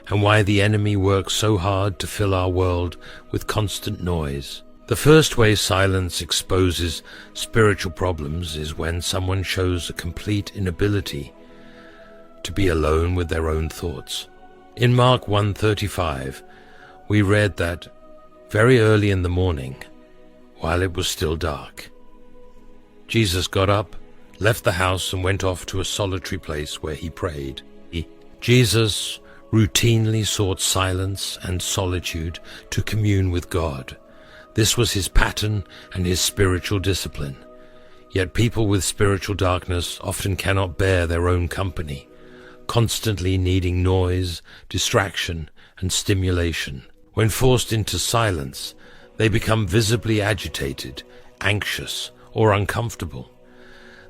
and why the enemy works so hard to fill our world with constant noise. The first way silence exposes spiritual problems is when someone shows a complete inability to be alone with their own thoughts. In Mark 1:35, we read that very early in the morning, while it was still dark, Jesus got up, left the house, and went off to a solitary place where He prayed. Jesus routinely sought silence and solitude to commune with God. This was His pattern and His spiritual discipline. Yet people with spiritual darkness often cannot bear their own company, constantly needing noise, distraction, and stimulation. When forced into silence, they become visibly agitated, anxious, or uncomfortable.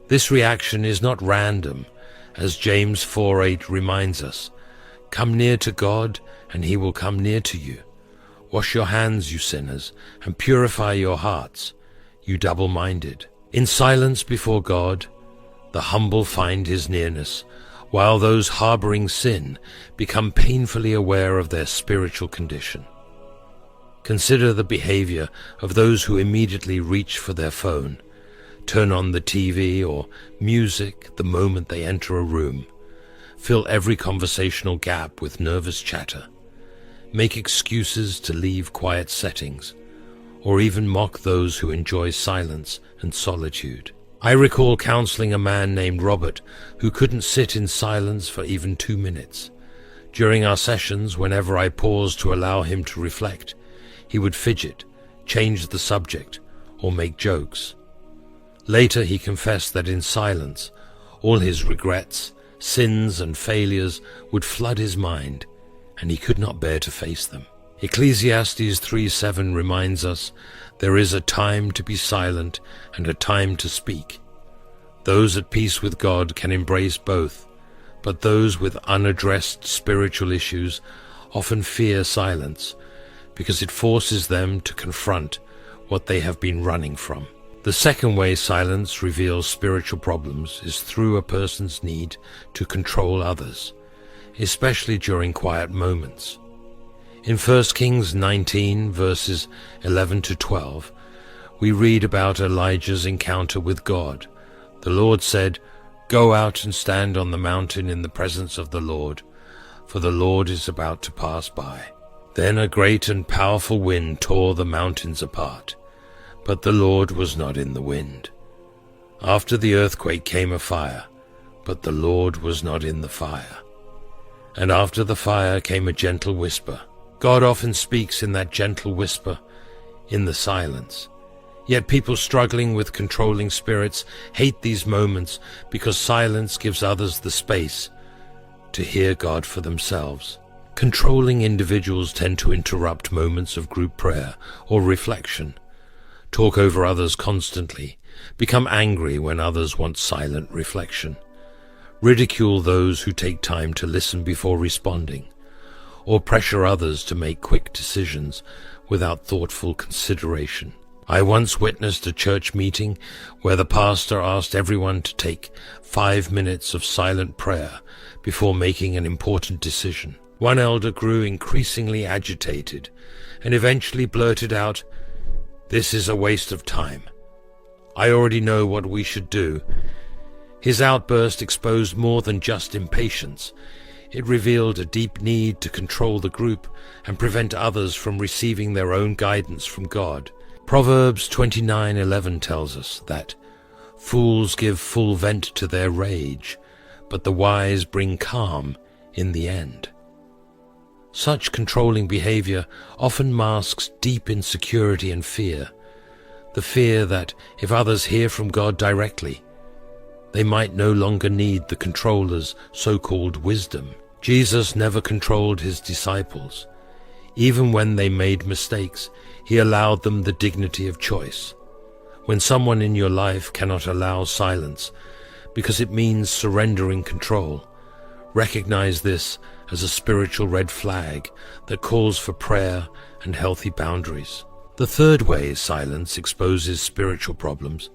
This reaction is not random, as James 4:8 reminds us. Come near to God, and He will come near to you. Wash your hands, you sinners, and purify your hearts, you double-minded. In silence before God, the humble find His nearness, while those harboring sin become painfully aware of their spiritual condition. Consider the behavior of those who immediately reach for their phone, turn on the TV or music the moment they enter a room, fill every conversational gap with nervous chatter, make excuses to leave quiet settings, or even mock those who enjoy silence and solitude. I recall counseling a man named Robert who couldn't sit in silence for even 2 minutes. During our sessions, whenever I paused to allow him to reflect, he would fidget, change the subject, or make jokes. Later he confessed that in silence, all his regrets, sins, and failures would flood his mind, and he could not bear to face them. Ecclesiastes 3:7 reminds us, there is a time to be silent and a time to speak. Those at peace with God can embrace both, but those with unaddressed spiritual issues often fear silence because it forces them to confront what they have been running from. The second way silence reveals spiritual problems is through a person's need to control others. especially during quiet moments. In 1 Kings 19, verses 11 to 12, we read about Elijah's encounter with God. The Lord said, "Go out and stand on the mountain in the presence of the Lord, for the Lord is about to pass by." Then a great and powerful wind tore the mountains apart, but the Lord was not in the wind. After the earthquake came a fire, but the Lord was not in the fire. And after the fire came a gentle whisper. God often speaks in that gentle whisper, in the silence. Yet people struggling with controlling spirits hate these moments because silence gives others the space to hear God for themselves. Controlling individuals tend to interrupt moments of group prayer or reflection, talk over others constantly, become angry when others want silent reflection, ridicule those who take time to listen before responding, or pressure others to make quick decisions without thoughtful consideration. I once witnessed a church meeting where the pastor asked everyone to take 5 minutes of silent prayer before making an important decision. One elder grew increasingly agitated and eventually blurted out, "This is a waste of time. I already know what we should do." His outburst exposed more than just impatience. It revealed a deep need to control the group and prevent others from receiving their own guidance from God. Proverbs 29:11 tells us that fools give full vent to their rage, but the wise bring calm in the end. Such controlling behavior often masks deep insecurity and fear, the fear that if others hear from God directly, they might no longer need the controller's so-called wisdom. Jesus never controlled his disciples. Even when they made mistakes, he allowed them the dignity of choice. When someone in your life cannot allow silence because it means surrendering control, recognize this as a spiritual red flag that calls for prayer and healthy boundaries. The third way silence exposes spiritual problems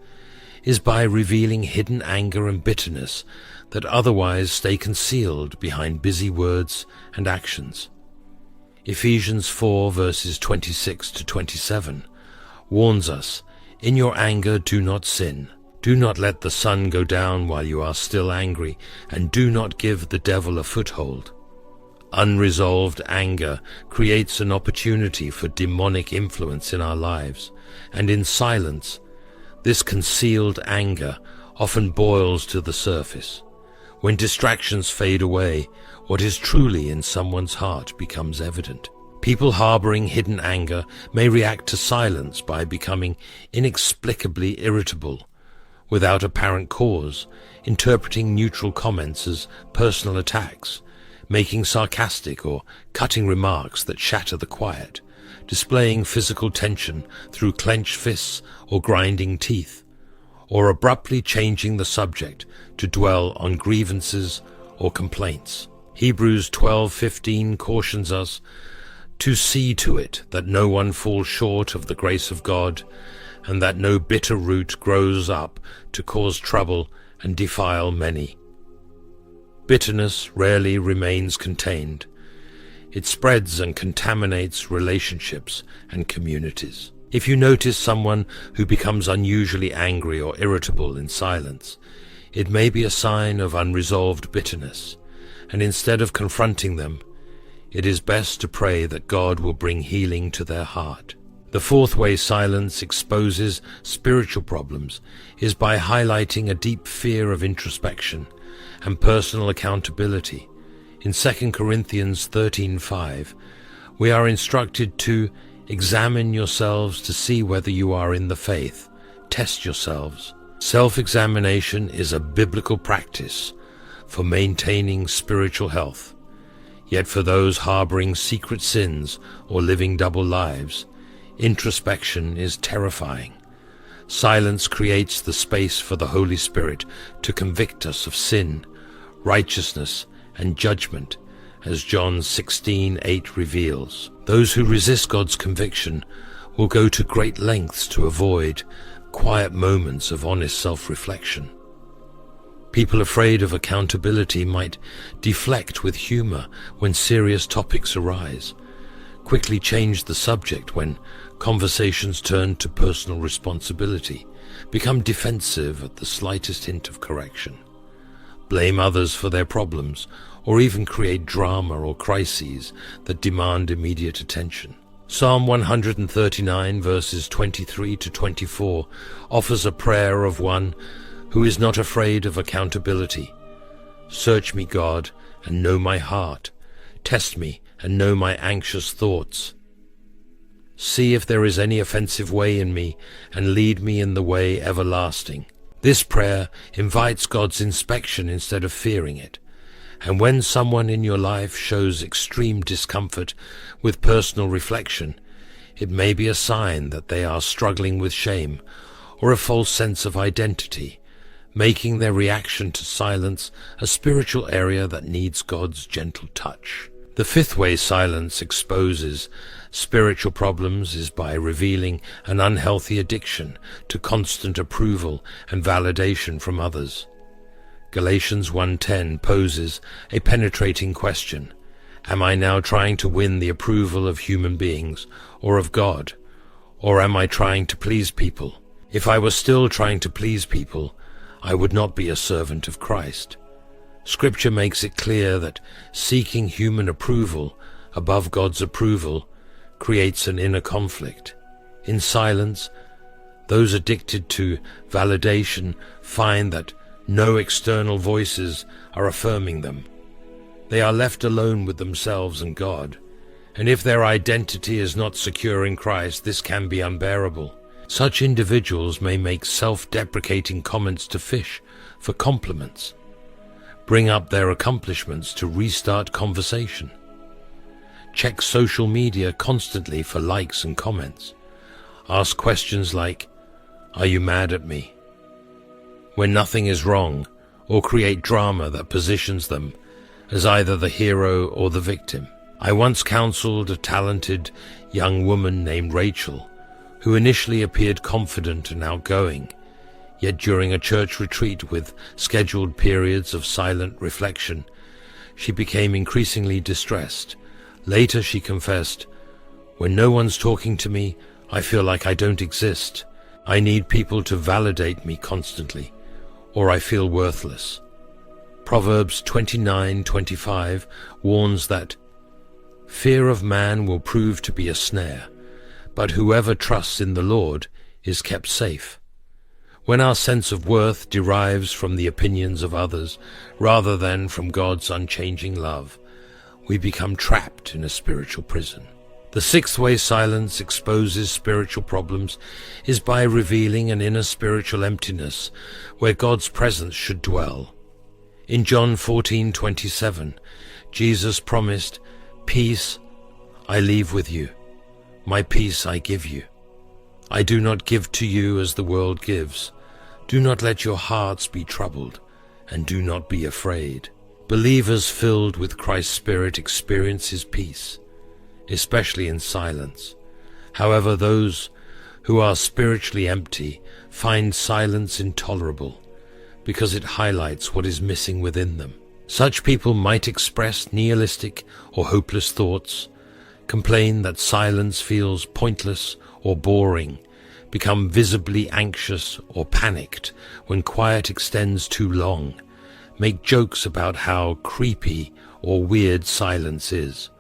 is by revealing hidden anger and bitterness that otherwise stay concealed behind busy words and actions. Ephesians 4 verses 26 to 27 warns us, "In your anger do not sin. Do not let the sun go down while you are still angry, and do not give the devil a foothold." Unresolved anger creates an opportunity for demonic influence in our lives, and in silence, this concealed anger often boils to the surface. When distractions fade away, what is truly in someone's heart becomes evident. People harboring hidden anger may react to silence by becoming inexplicably irritable, without apparent cause, interpreting neutral comments as personal attacks, making sarcastic or cutting remarks that shatter the quiet, displaying physical tension through clenched fists or grinding teeth, or abruptly changing the subject to dwell on grievances or complaints. Hebrews 12:15 cautions us to see to it that no one falls short of the grace of God, and that no bitter root grows up to cause trouble and defile many. Bitterness rarely remains contained. It spreads and contaminates relationships and communities. If you notice someone who becomes unusually angry or irritable in silence, it may be a sign of unresolved bitterness, and instead of confronting them, it is best to pray that God will bring healing to their heart. The fourth way silence exposes spiritual problems is by highlighting a deep fear of introspection and personal accountability. In 2 Corinthians 13:5, we are instructed to examine yourselves to see whether you are in the faith. Test yourselves. Self-examination is a biblical practice for maintaining spiritual health. Yet for those harboring secret sins or living double lives, introspection is terrifying. Silence creates the space for the Holy Spirit to convict us of sin, righteousness, and judgment, as John 16:8 reveals. Those who resist God's conviction will go to great lengths to avoid quiet moments of honest self-reflection. People afraid of accountability might deflect with humor when serious topics arise, quickly change the subject when conversations turn to personal responsibility, become defensive at the slightest hint of correction, blame others for their problems, or even create drama or crises that demand immediate attention. Psalm 139 verses 23 to 24 offers a prayer of one who is not afraid of accountability. Search me, God, and know my heart. Test me and know my anxious thoughts. See if there is any offensive way in me, and lead me in the way everlasting. This prayer invites God's inspection instead of fearing it. And when someone in your life shows extreme discomfort with personal reflection, it may be a sign that they are struggling with shame or a false sense of identity, making their reaction to silence a spiritual area that needs God's gentle touch. The fifth way silence exposes spiritual problems is by revealing an unhealthy addiction to constant approval and validation from others. Galatians 1:10 poses a penetrating question. Am I now trying to win the approval of human beings or of God? Or am I trying to please people? If I was still trying to please people, I would not be a servant of Christ. Scripture makes it clear that seeking human approval above God's approval creates an inner conflict. In silence, those addicted to validation find that no external voices are affirming them. They are left alone with themselves and God, and if their identity is not secure in Christ, this can be unbearable. Such individuals may make self-deprecating comments to fish for compliments, bring up their accomplishments to restart conversation, check social media constantly for likes and comments, ask questions like, "Are you mad at me?" when nothing is wrong, or create drama that positions them as either the hero or the victim. I once counseled a talented young woman named Rachel, who initially appeared confident and outgoing, yet during a church retreat with scheduled periods of silent reflection, she became increasingly distressed. Later she confessed, "When no one's talking to me, I feel like I don't exist. I need people to validate me constantly, or I feel worthless." Proverbs 29:25 warns that fear of man will prove to be a snare, but whoever trusts in the Lord is kept safe. When our sense of worth derives from the opinions of others rather than from God's unchanging love, we become trapped in a spiritual prison. The sixth way silence exposes spiritual problems is by revealing an inner spiritual emptiness where God's presence should dwell. In John 14:27, Jesus promised, "Peace I leave with you, my peace I give you. I do not give to you as the world gives. Do not let your hearts be troubled, and do not be afraid." Believers filled with Christ's Spirit experience His peace, especially in silence. However, those who are spiritually empty find silence intolerable because it highlights what is missing within them. Such people might express nihilistic or hopeless thoughts, complain that silence feels pointless or boring, become visibly anxious or panicked when quiet extends too long, make jokes about how creepy or weird silence is,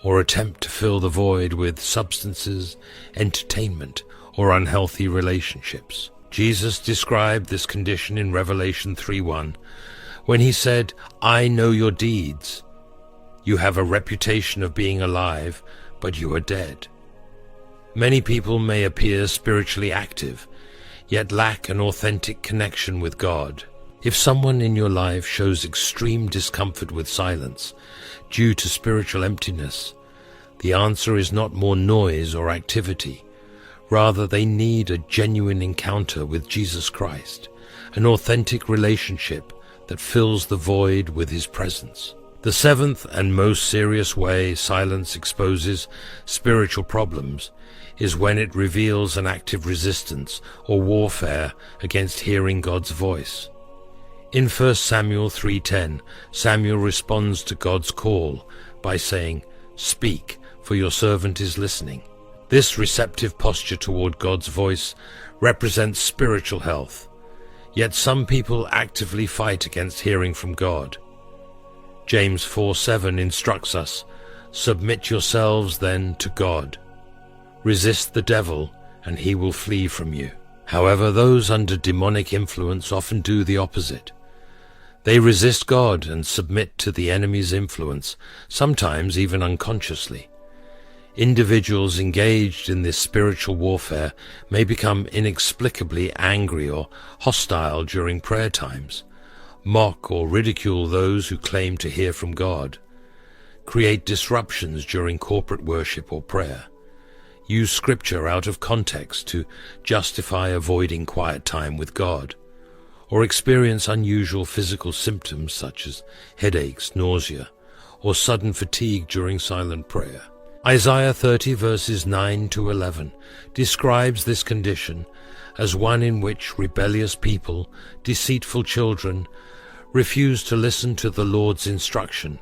or attempt to fill the void with substances, entertainment, or unhealthy relationships. Jesus described this condition in Revelation 3:1 when he said, "I know your deeds. You have a reputation of being alive, but you are dead." Many people may appear spiritually active, yet lack an authentic connection with God. If someone in your life shows extreme discomfort with silence due to spiritual emptiness, the answer is not more noise or activity. Rather, they need a genuine encounter with Jesus Christ, an authentic relationship that fills the void with His presence. The seventh and most serious way silence exposes spiritual problems is when it reveals an active resistance or warfare against hearing God's voice. In 1 Samuel 3:10, Samuel responds to God's call by saying, "Speak, for your servant is listening." This receptive posture toward God's voice represents spiritual health, yet some people actively fight against hearing from God. James 4:7 instructs us, "Submit yourselves then to God. Resist the devil, and he will flee from you." However, those under demonic influence often do the opposite. They resist God and submit to the enemy's influence, sometimes even unconsciously. Individuals engaged in this spiritual warfare may become inexplicably angry or hostile during prayer times, mock or ridicule those who claim to hear from God, create disruptions during corporate worship or prayer, use scripture out of context to justify avoiding quiet time with God, or experience unusual physical symptoms such as headaches, nausea, or sudden fatigue during silent prayer. Isaiah 30 verses 9 to 11 describes this condition as one in which rebellious people, deceitful children, refuse to listen to the Lord's instruction,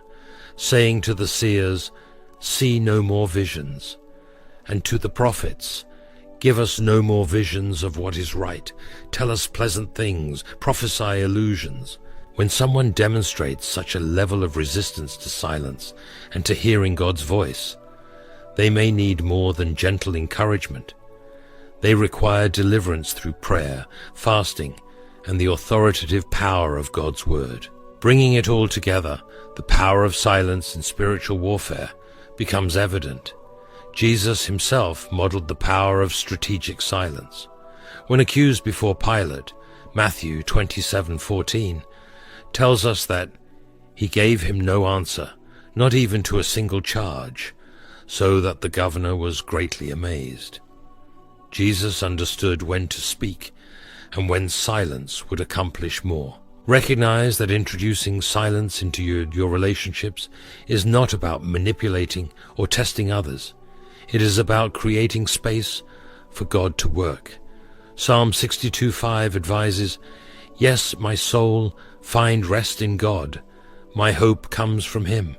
saying to the seers, "See no more visions," and to the prophets, "Give us no more visions of what is right. Tell us pleasant things, prophesy illusions." When someone demonstrates such a level of resistance to silence and to hearing God's voice, they may need more than gentle encouragement. They require deliverance through prayer, fasting, and the authoritative power of God's word. Bringing it all together, the power of silence in spiritual warfare becomes evident. Jesus himself modeled the power of strategic silence. When accused before Pilate, Matthew 27:14 tells us that he gave him no answer, not even to a single charge, so that the governor was greatly amazed. Jesus understood when to speak and when silence would accomplish more. Recognize that introducing silence into your relationships is not about manipulating or testing others. It is about creating space for God to work. Psalm 62:5 advises, "Yes, my soul, find rest in God. My hope comes from him."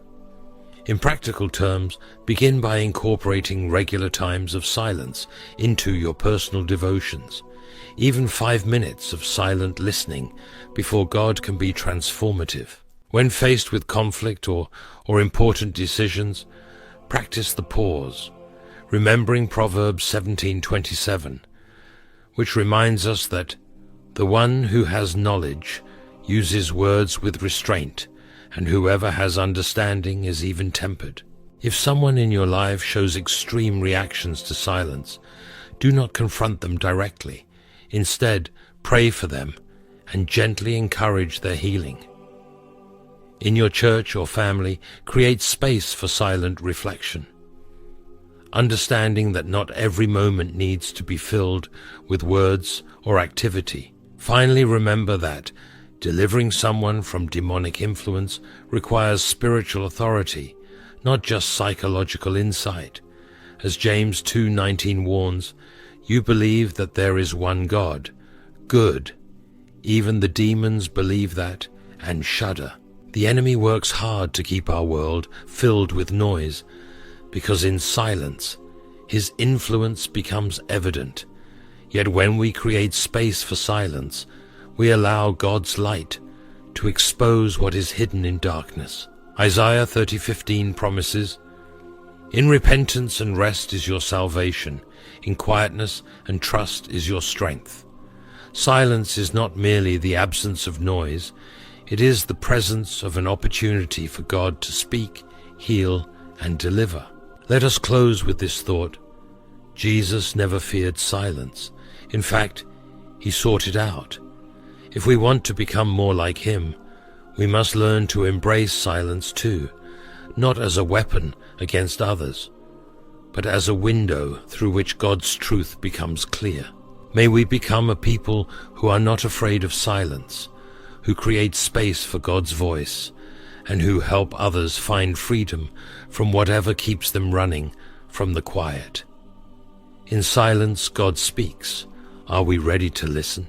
In practical terms, begin by incorporating regular times of silence into your personal devotions. Even 5 minutes of silent listening before God can be transformative. When faced with conflict or important decisions, practice the pause, remembering Proverbs 17:27, which reminds us that the one who has knowledge uses words with restraint, and whoever has understanding is even-tempered. If someone in your life shows extreme reactions to silence, do not confront them directly. Instead, pray for them and gently encourage their healing. In your church or family, create space for silent reflection, understanding that not every moment needs to be filled with words or activity. Finally, remember that delivering someone from demonic influence requires spiritual authority, not just psychological insight. As James 2:19 warns, "You believe that there is one God. Good. Even the demons believe that and shudder." The enemy works hard to keep our world filled with noise, because in silence, his influence becomes evident. Yet when we create space for silence, we allow God's light to expose what is hidden in darkness. Isaiah 30:15 promises, "In repentance and rest is your salvation. In quietness and trust is your strength." Silence is not merely the absence of noise, it is the presence of an opportunity for God to speak, heal, and deliver. Let us close with this thought. Jesus never feared silence. In fact, he sought it out. If we want to become more like him, we must learn to embrace silence too, not as a weapon against others, but as a window through which God's truth becomes clear. May we become a people who are not afraid of silence, who create space for God's voice, and who help others find freedom from whatever keeps them running from the quiet. In silence, God speaks. Are we ready to listen?